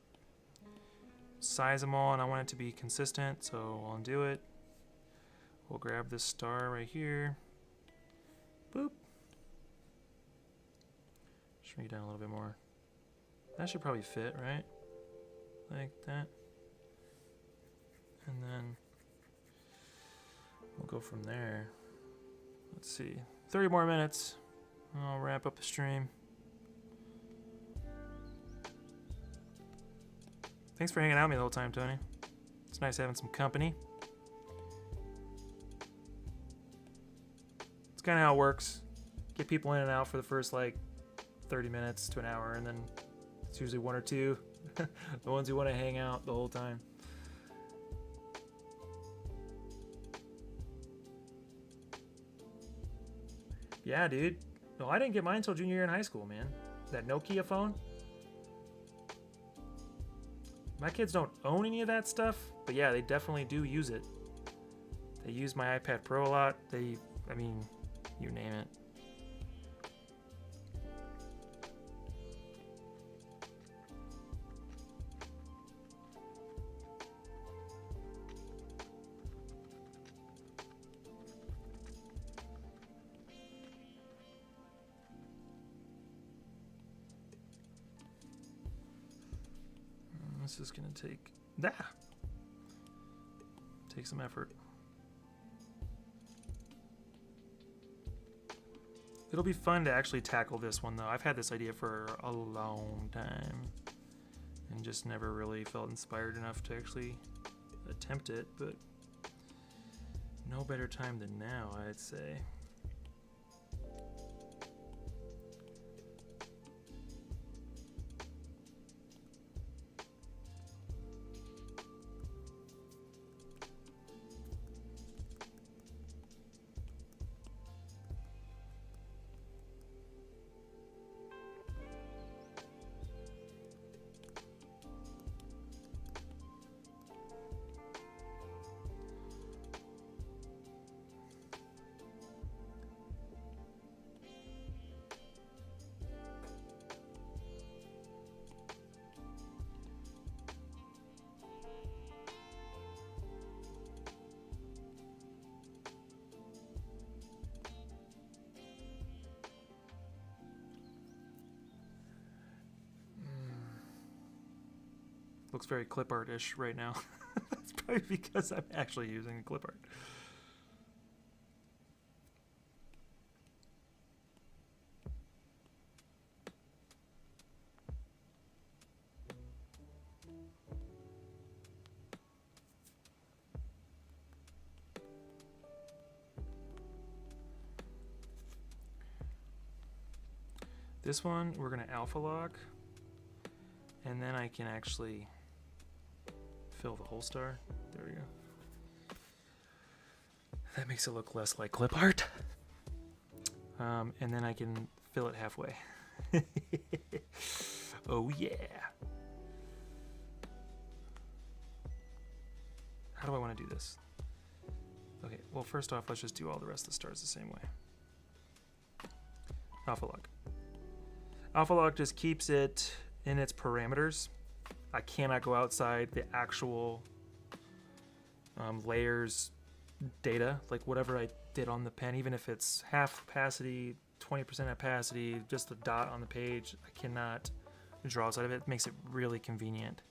size them all, and I want it to be consistent, so I'll undo it. We'll grab this star right here. Boop. Shrink it down a little bit more. That should probably fit, right? Like that. And then we'll go from there. Let's see. 30 more minutes. I'll wrap up the stream. Thanks for hanging out with me the whole time, Tony. It's nice having some company. It's kind of how it works. Get people in and out for the first like 30 minutes to an hour, and then it's usually one or two. The ones who want to hang out the whole time. Yeah, dude. No, I didn't get mine until junior year in high school, man. That Nokia phone. My kids don't own any of that stuff, but yeah, they definitely do use it. They use my iPad Pro a lot. I mean, you name it. This is gonna take some effort. It'll be fun to actually tackle this one though. I've had this idea for a long time and just never really felt inspired enough to actually attempt it, but no better time than now, I'd say. Looks very clip art-ish right now. That's probably because I'm actually using clip art. This one we're going to alpha lock, and then I can actually fill the whole star. There we go. That makes it look less like clip art. And then I can fill it halfway. Oh yeah. How do I want to do this? Okay, well first off, let's just do all the rest of the stars the same way. Alpha lock. Alpha lock just keeps it in its parameters. I cannot go outside the actual layers data, like whatever I did on the pen, even if it's half opacity, 20% opacity, just a dot on the page, I cannot draw outside of it. It makes it really convenient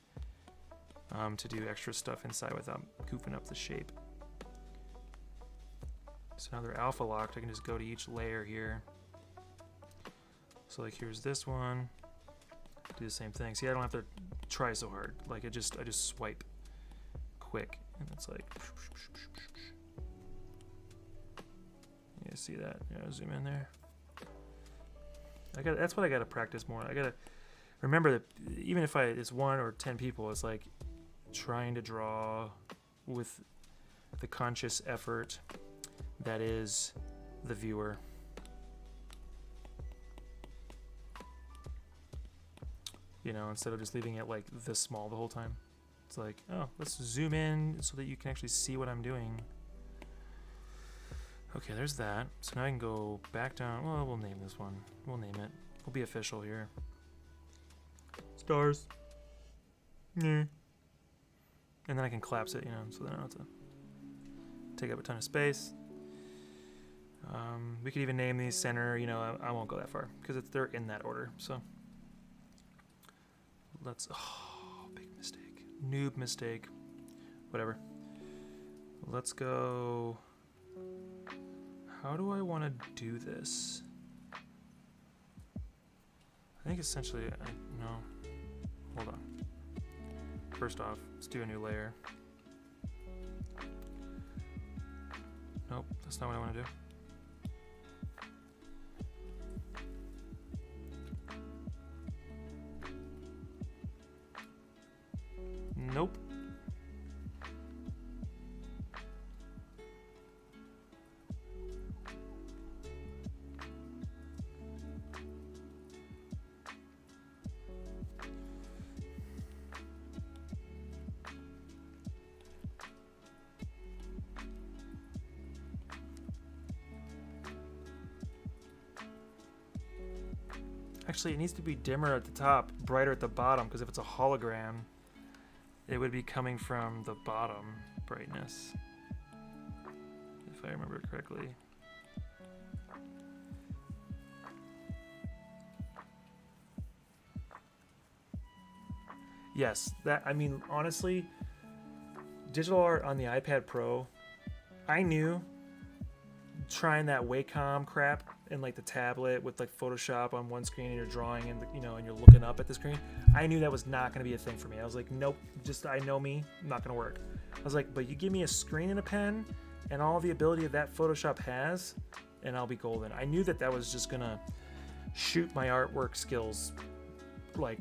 to do extra stuff inside without goofing up the shape. So now they're alpha locked, I can just go to each layer here. So like here's this one, do the same thing. See, I don't have to try so hard. Like I just swipe quick, and it's like. You see that? Yeah, zoom in there. That's what I gotta practice more. I gotta remember that even if it's 1 or 10 people, it's like trying to draw with the conscious effort that is the viewer. You know, instead of just leaving it like this small the whole time. It's like, oh, let's zoom in so that you can actually see what I'm doing. Okay, there's that. So now I can go back down. Well, we'll name this one. We'll name it. We'll be official here. Stars. Yeah. And then I can collapse it, you know, so then I don't have to take up a ton of space. We could even name these center, you know, I won't go that far because they're in that order. So let's, oh, big mistake. Noob mistake. Whatever. Let's go. How do I want to do this? I think essentially, no. Hold on. First off, let's do a new layer. Nope, that's not what I want to do. Nope. Actually, it needs to be dimmer at the top, brighter at the bottom, because if it's a hologram, it would be coming from the bottom brightness, if I remember correctly. Yes, that, I mean, honestly, digital art on the iPad Pro, I knew trying that Wacom crap in like the tablet with like Photoshop on one screen and you're drawing and you know and you're looking up at the screen, I knew that was not going to be a thing for me. I was like, nope, just I know me, not going to work. I was like, but you give me a screen and a pen and all the ability that Photoshop has and I'll be golden. I knew that was just going to shoot my artwork skills like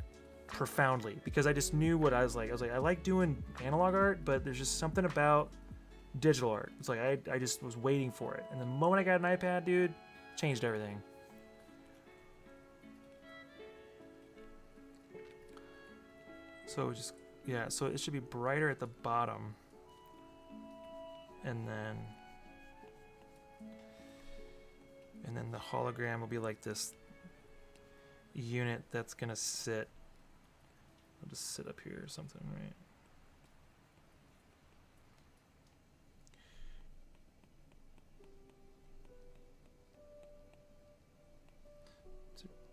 profoundly because I just knew what I was like. I like doing analog art, but there's just something about digital art. It's like I just was waiting for it. And the moment I got an iPad, dude, changed everything. So just, yeah, so it should be brighter at the bottom. And then the hologram will be like this unit that's gonna sit. I'll just sit up here or something, right?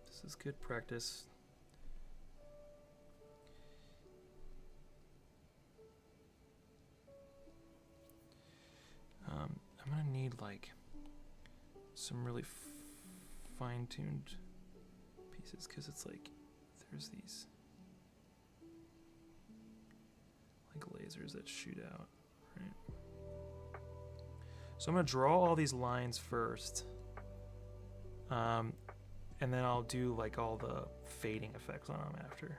This is good practice. I'm gonna need like some really fine-tuned pieces because it's like there's these like lasers that shoot out, right? So I'm gonna draw all these lines first. And then I'll do like all the fading effects on them after.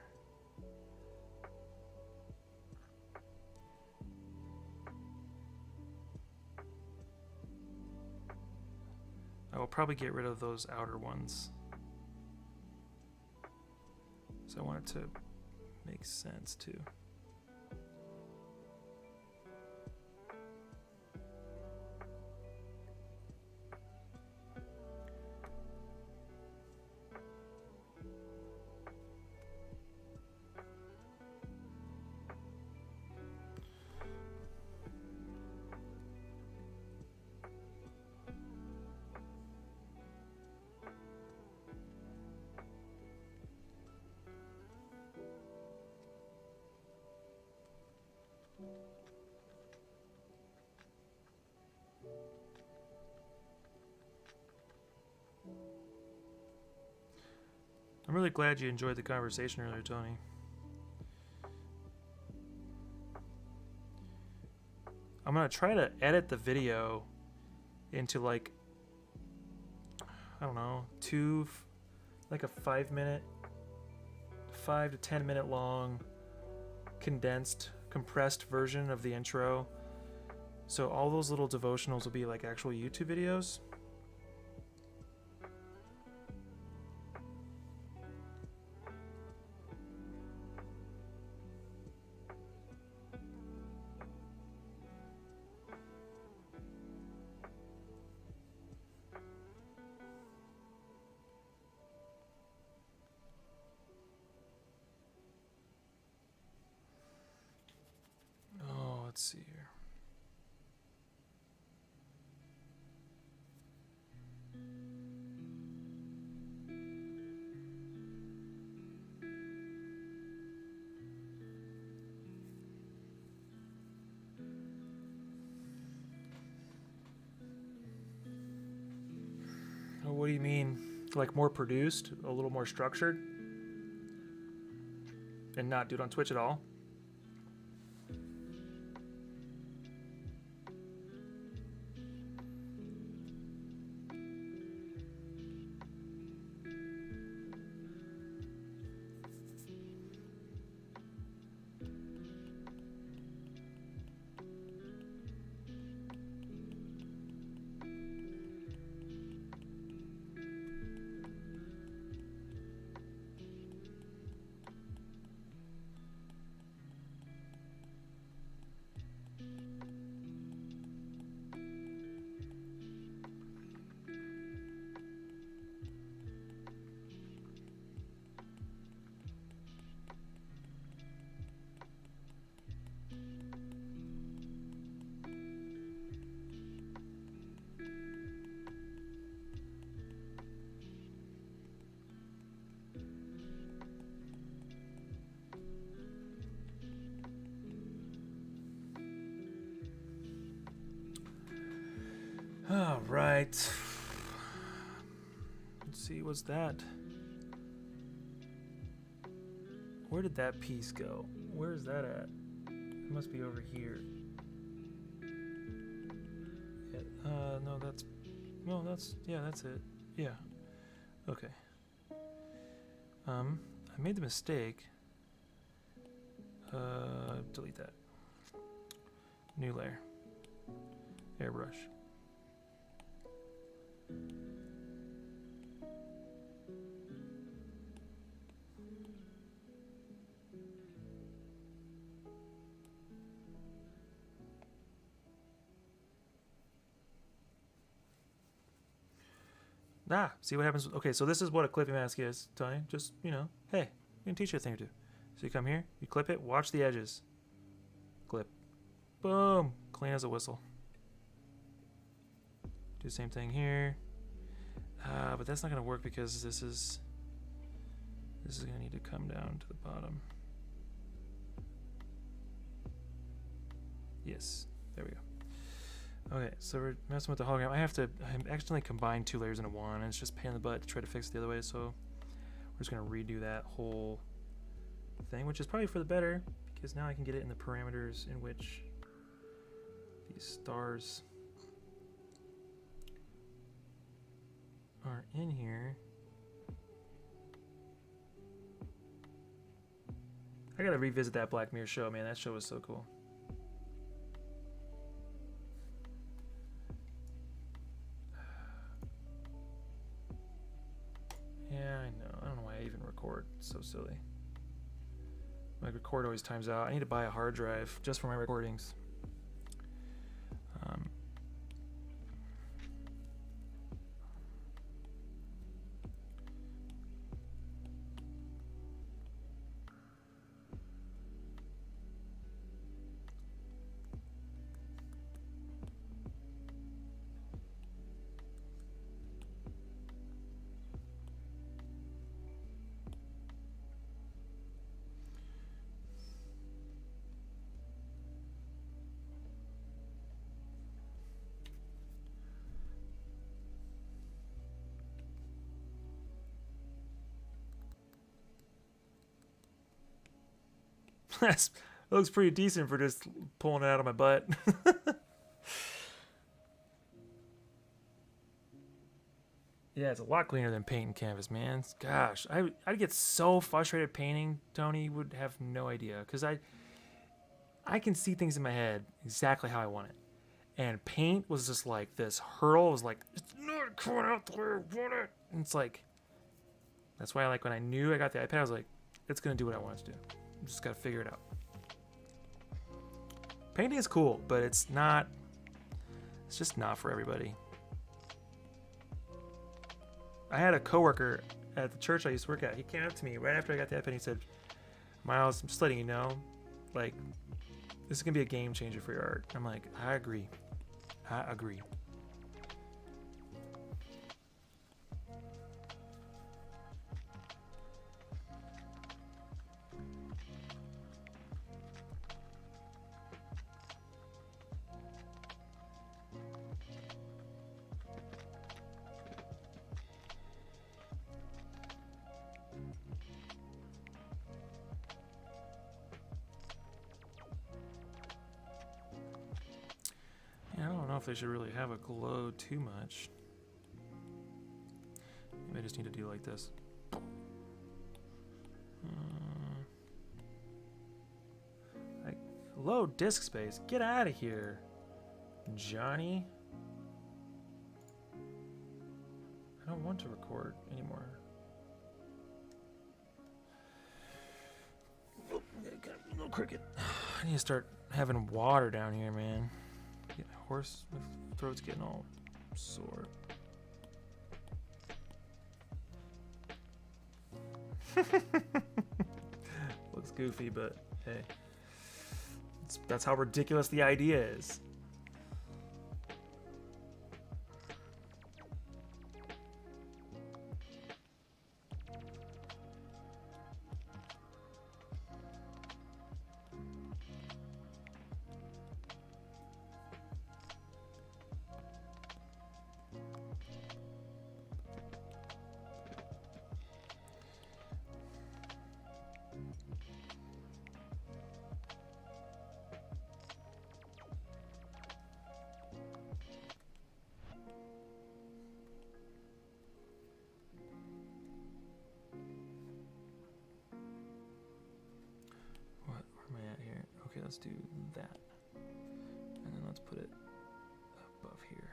I will probably get rid of those outer ones. So I want it to make sense too. I'm really glad you enjoyed the conversation earlier, Tony. I'm gonna try to edit the video into like, I don't know, like a 5 to 10 minute long compressed version of the intro. So all those little devotionals will be like actual YouTube videos. What do you mean? Like more produced, a little more structured, and not do it on Twitch at all? All right. Let's see, what's that? Where did that piece go? Where is that at? It must be over here. Yeah, that's it. Yeah. Okay. I made the mistake. Delete that. New layer. Airbrush. See what happens. Okay, so this is what a clipping mask is, Tony. Just, you know, hey, I'm going to teach you a thing or two. So you come here, you clip it, watch the edges. Clip. Boom. Clean as a whistle. Do the same thing here. But that's not going to work because this is going to need to come down to the bottom. Yes, there we go. Okay, so we're messing with the hologram. I accidentally combined two layers into one, and it's just a pain in the butt to try to fix it the other way, so we're just going to redo that whole thing, which is probably for the better, because now I can get it in the parameters in which these stars are in here. I gotta revisit that Black Mirror show, man. That show was so cool. Yeah, I know. I don't know why I even record. It's so silly. My record always times out. I need to buy a hard drive just for my recordings. That looks pretty decent for just pulling it out of my butt. Yeah, it's a lot cleaner than painting canvas, man. Gosh, I'd get so frustrated painting. Tony would have no idea, because I can see things in my head exactly how I want it. And paint was just like this hurdle. It was like, it's not coming out the way I want it. And it's like, that's why when I knew I got the iPad, I was like, it's going to do what I want it to do. I just got to figure it out. Painting is cool, but it's just not for everybody. I had a coworker at the church I used to work at. He came up to me right after I got the iPad and he said, Miles, I'm just letting you know, like, this is going to be a game changer for your art. I'm like, I agree. I agree. if they should really have a glow too much. Maybe I just need to do like this. Like, low disk space. Get out of here, Johnny. I don't want to record anymore. Oh, got a little cricket. I need to start having water down here, man. Get hoarse. My throat's getting all sore. Looks goofy, but hey, that's how ridiculous the idea is. Let's do that, and then let's put it above here.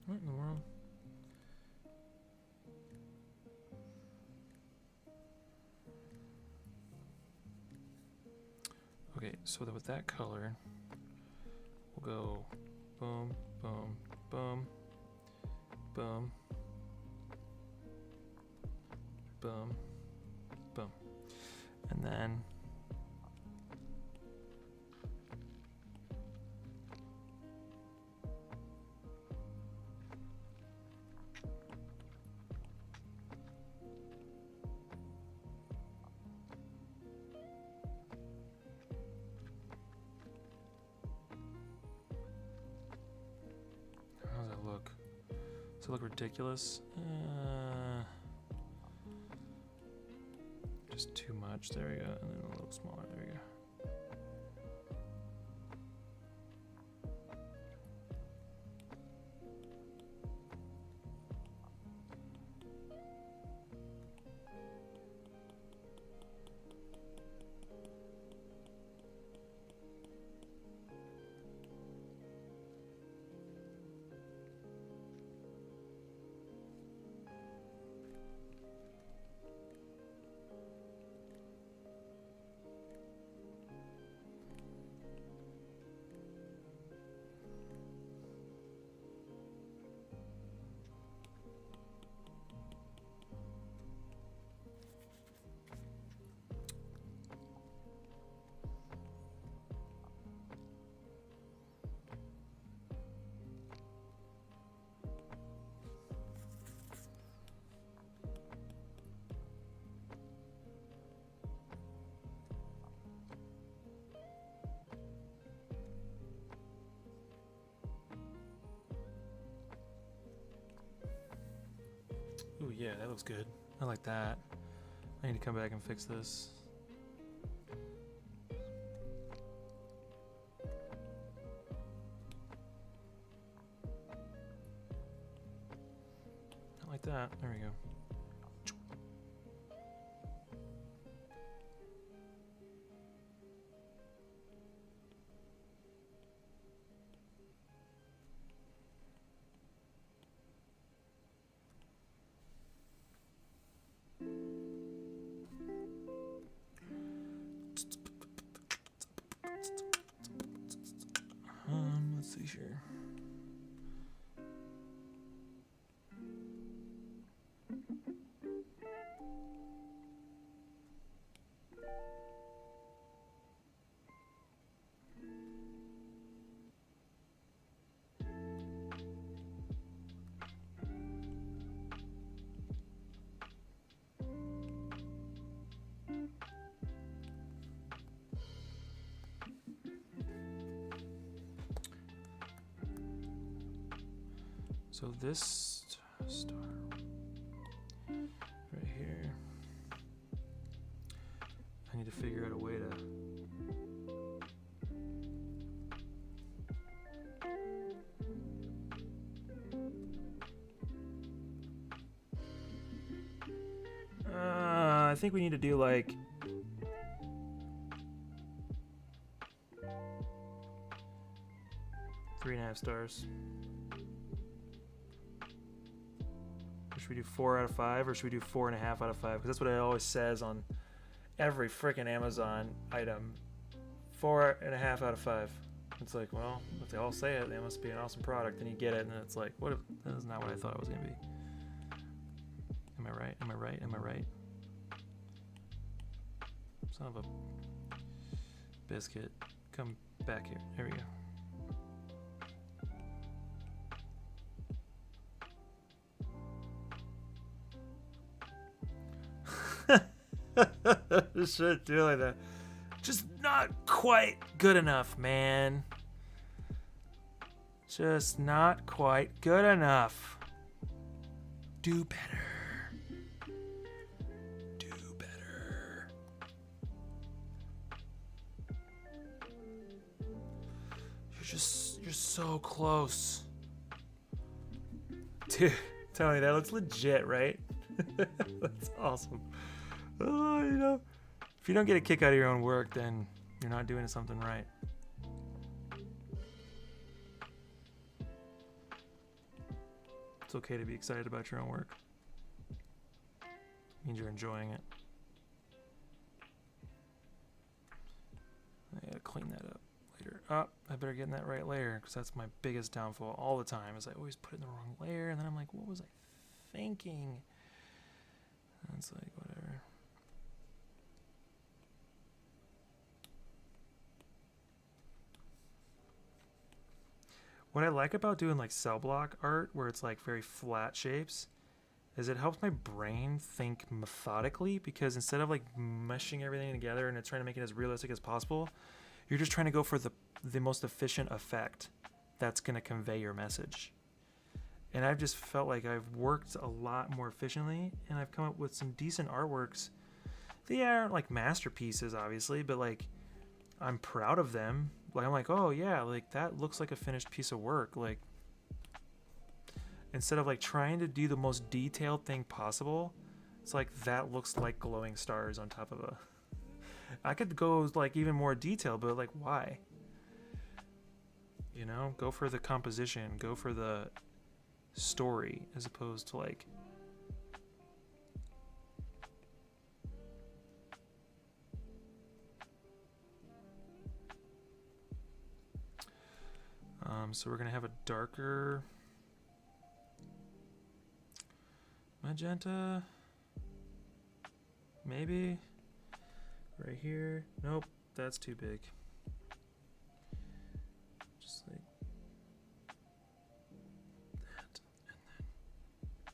What in the world? Okay, so with that color, we'll go boom, boom, boom, boom, boom, boom, and then does it look ridiculous? Just too much. There we go. And then a little smaller. There we go. Ooh, yeah, that looks good. I like that. I need to come back and fix this. I like that. There we go. Let's see here. So this star right here, I need to figure out a way to I think we need to do like three and a half stars. Or should we do 4 out of 5, or should we do 4.5 out of 5? Because that's what it always says on every freaking Amazon item. 4.5 out of 5. It's like, well, if they all say it, they must be an awesome product. And you get it, and it's like, what if that is not what I thought it was gonna be? Am I right? Am I right? Am I right? Son of a biscuit. Come back here. There we go. Shit, do like that. Just not quite good enough, man. Just not quite good enough. Do better. Do better. You're so close. Dude, Tony, that looks legit, right? That's awesome. Oh, you know, if you don't get a kick out of your own work, then you're not doing something right. It's okay to be excited about your own work. It means you're enjoying it. I gotta clean that up later. Oh, I better get in that right layer, because that's my biggest downfall all the time, is I always put it in the wrong layer, and then I'm like, what was I thinking? And it's like, whatever. What I like about doing like cell block art, where it's like very flat shapes, is it helps my brain think methodically, because instead of like meshing everything together and it's trying to make it as realistic as possible, you're just trying to go for the most efficient effect that's going to convey your message. And I've just felt like I've worked a lot more efficiently, and I've come up with some decent artworks. They aren't like masterpieces, obviously, but like I'm proud of them. Like I'm like, oh yeah, like that looks like a finished piece of work. Like instead of like trying to do the most detailed thing possible, it's like that looks like glowing stars on top of a. I could go like even more detailed, but like why? You know, go for the composition, go for the story, as opposed to like. So we're gonna have a darker magenta, maybe right here. Nope, that's too big. Just like that, and then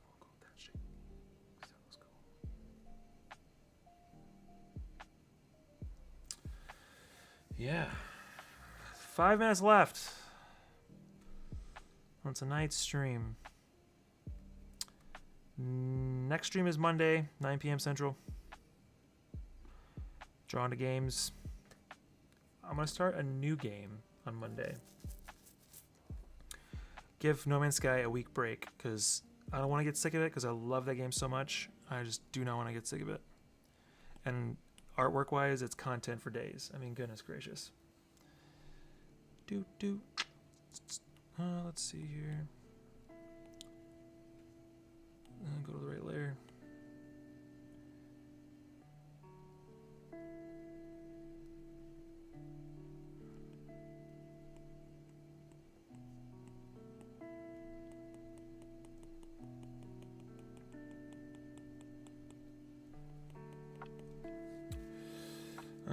we'll go with that shape, 'cause that looks cool. Yeah, 5 minutes left. On tonight's stream. Next stream is Monday, 9 p.m. Central. Drawn to games. I'm going to start a new game on Monday. Give No Man's Sky a week break, because I don't want to get sick of it, because I love that game so much. I just do not want to get sick of it. And artwork-wise, it's content for days. I mean, goodness gracious. Let's see here. Go to the right layer.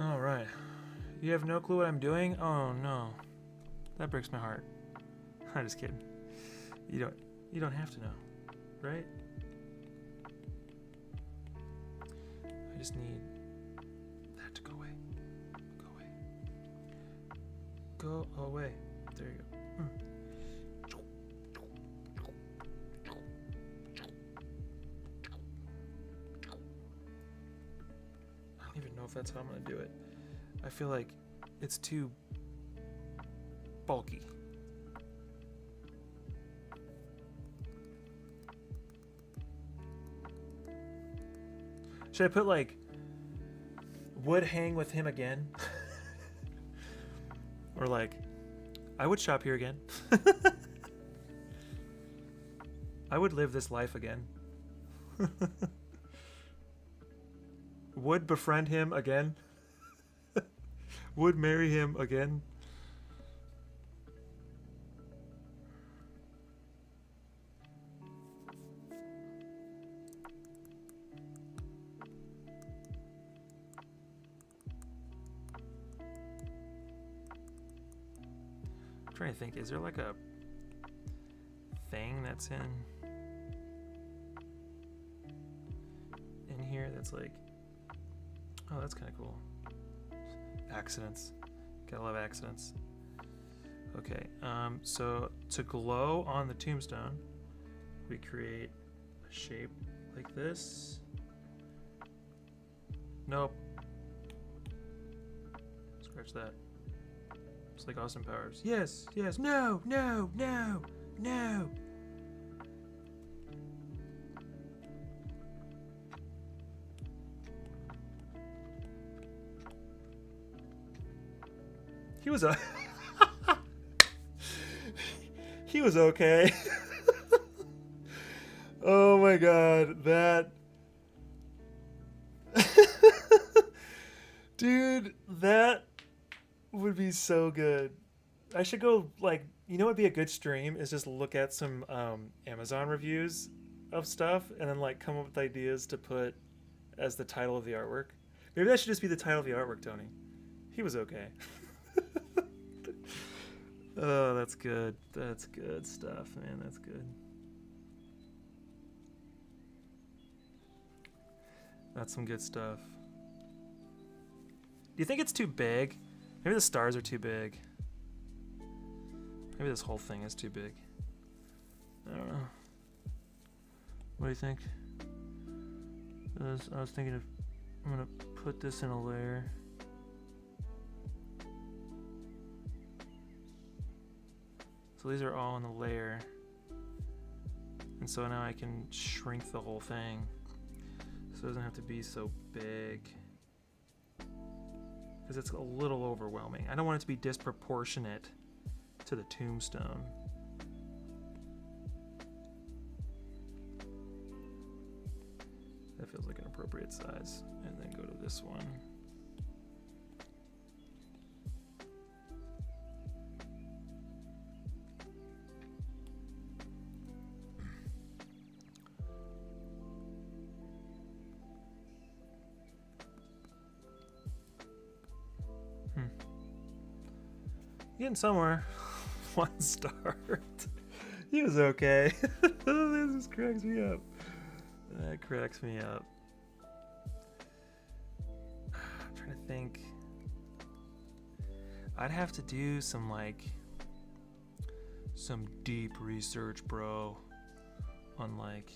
All right. You have no clue what I'm doing? Oh no. That breaks my heart. I'm just kidding. You don't have to know, right? I just need that to go away. Go away. Go away. There you go. don't even know if that's how I'm going to do it. I feel like it's too bulky. Should I put like would hang with him again? Or like I would shop here again. I would live this life again. Would befriend him again. Would marry him again. I'm trying to think, is there like a thing that's in here that's like, oh, that's kind of cool. Accidents. Gotta love accidents. Okay, so to glow on the tombstone, we create a shape like this. Nope. Scratch that. It's like Austin Powers. Yes, yes, no, no, no, no. He was he was okay. Oh my god, that dude, that would be so good. I should go, like, you know what would be a good stream is just look at some Amazon reviews of stuff and then like come up with ideas to put as the title of the artwork. Maybe that should just be the title of the artwork, Tony. He was okay. Oh, that's good. That's good stuff, man. That's good. That's some good stuff. Do you think it's too big? Maybe the stars are too big. Maybe this whole thing is too big. I don't know. What do you think? I was thinking I'm gonna put this in a layer. So these are all in the layer. And so now I can shrink the whole thing. So it doesn't have to be so big. Because it's a little overwhelming. I don't want it to be disproportionate to the tombstone. That feels like an appropriate size. And then go to this one. Getting somewhere. 1 star. He was okay. This just cracks me up. That cracks me up. I'm trying to think. I'd have to do some deep research, bro, on like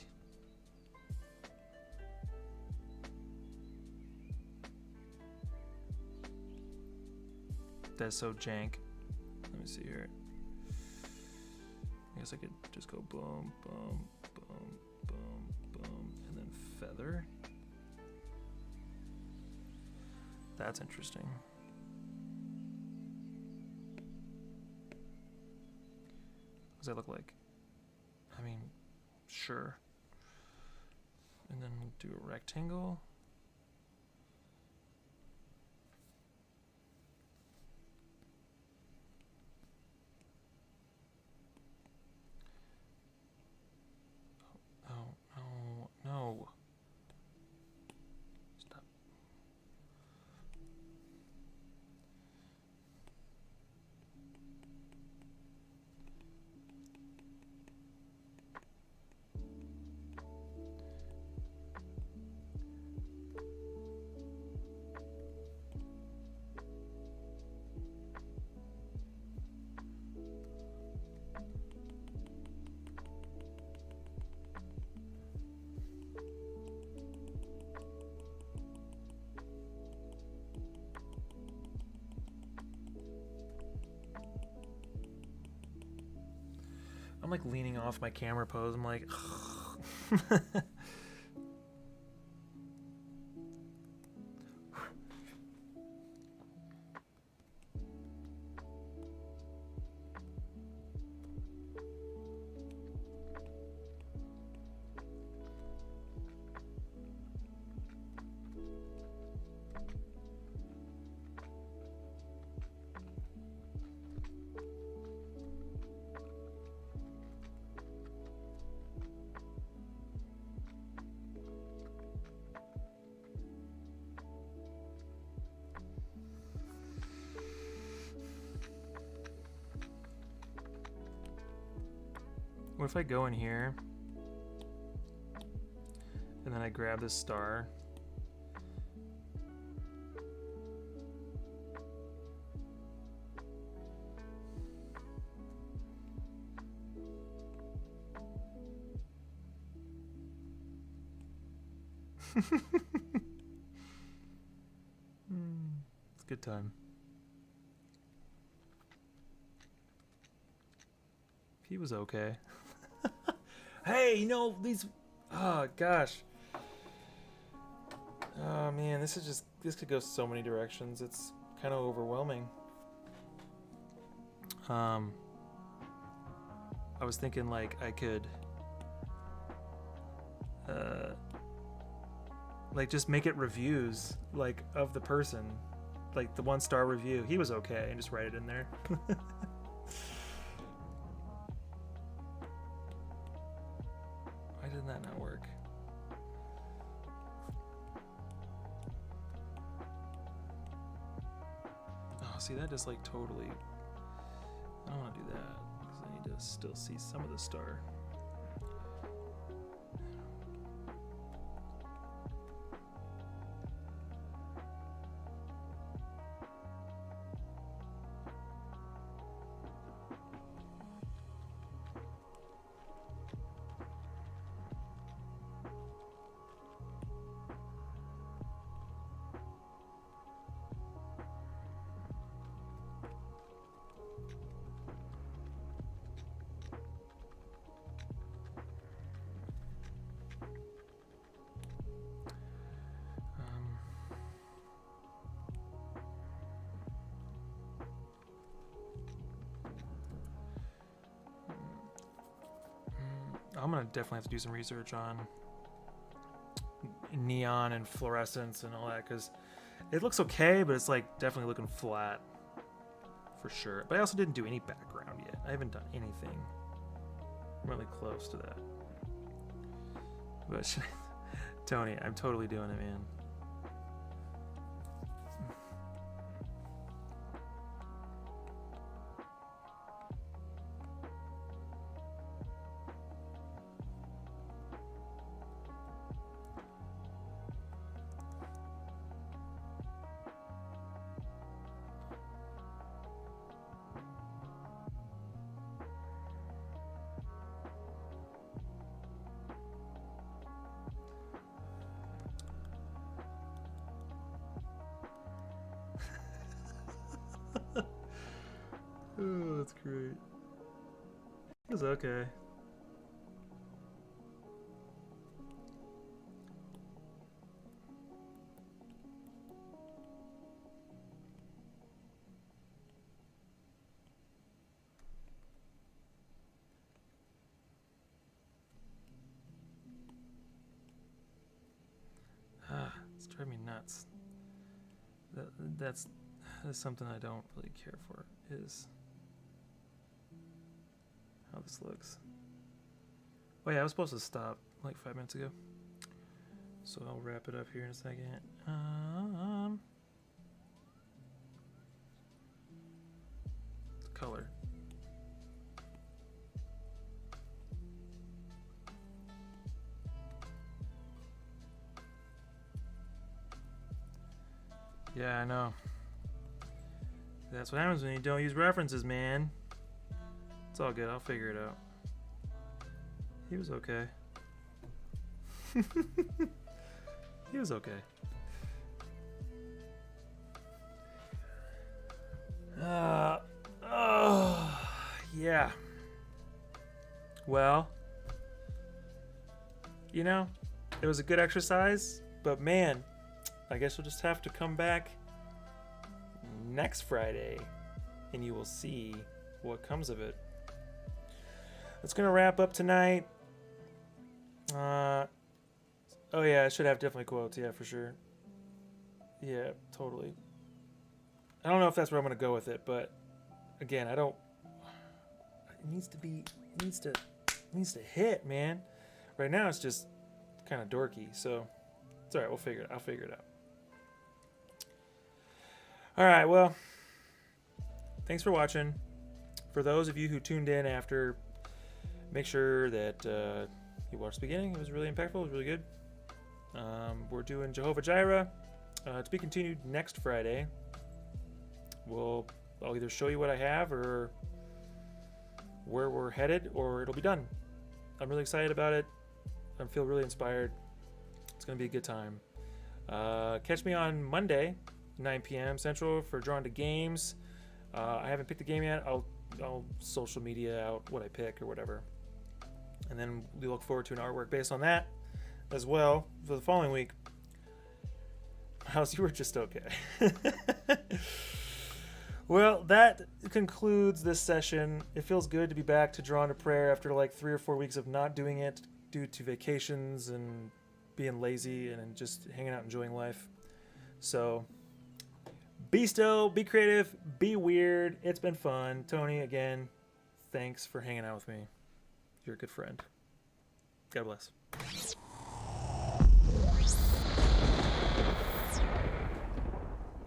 that's so jank. Let me see here. I guess I could just go boom, boom, boom, boom, boom, and then feather. That's interesting. What does that look like? I mean, sure. And then we'll do a rectangle. No. Stop. I'm like leaning off my camera pose. I'm like, what if I go in here and then I grab this star? It's a good time. He was okay. Hey, you know, these... Oh, gosh. Oh, man, this could go so many directions. It's kind of overwhelming. I was thinking, like, I could... like, just make it reviews, like, of the person. Like, the 1-star review. He was okay, and just write it in there. Why did that not work? Oh, see, that just like totally... I don't want to do that because I need to still see some of the star. I'm gonna definitely have to do some research on neon and fluorescence and all that, because it looks okay, but it's like definitely looking flat for sure. But I also didn't do any background yet. I haven't done anything really close to that. But Tony, I'm totally doing it, man. Oh, that's great. It was okay. It's driving me nuts. That's something I don't really care for, is how this looks. Oh yeah, I was supposed to stop like 5 minutes ago, so I'll wrap it up here in a second. Color. Yeah, I know. That's what happens when you don't use references, man. It's all good. I'll figure it out. He was okay. He was okay. Yeah. well, you know, it was a good exercise, but man, I guess you'll just have to come back next Friday and you will see what comes of it. That's going to wrap up tonight. Oh yeah, I should have definitely quotes. Yeah, for sure. Yeah, totally. I don't know if that's where I'm going to go with it, but again, I don't. It needs to be. It needs to hit, man. Right now, it's just kind of dorky. So it's all right. We'll figure it. I'll figure it out. All right. Well, thanks for watching. For those of you who tuned in after, make sure that you watched the beginning. It was really impactful. It was really good. We're doing Jehovah Jireh to be continued next Friday. I'll either show you what I have or where we're headed, or it'll be done. I'm really excited about it. I feel really inspired. It's going to be a good time. Catch me on Monday, 9 p.m. Central for Drawn to Games. I haven't picked a game yet. I'll social media out what I pick or whatever. And then we look forward to an artwork based on that as well for the following week. House, you were just okay. Well, that concludes this session. It feels good to be back to Drawn to Prayer after like 3 or 4 weeks of not doing it due to vacations and being lazy and just hanging out enjoying life. So be still, be creative, be weird. It's been fun. Tony, again, thanks for hanging out with me. You're a good friend. God bless.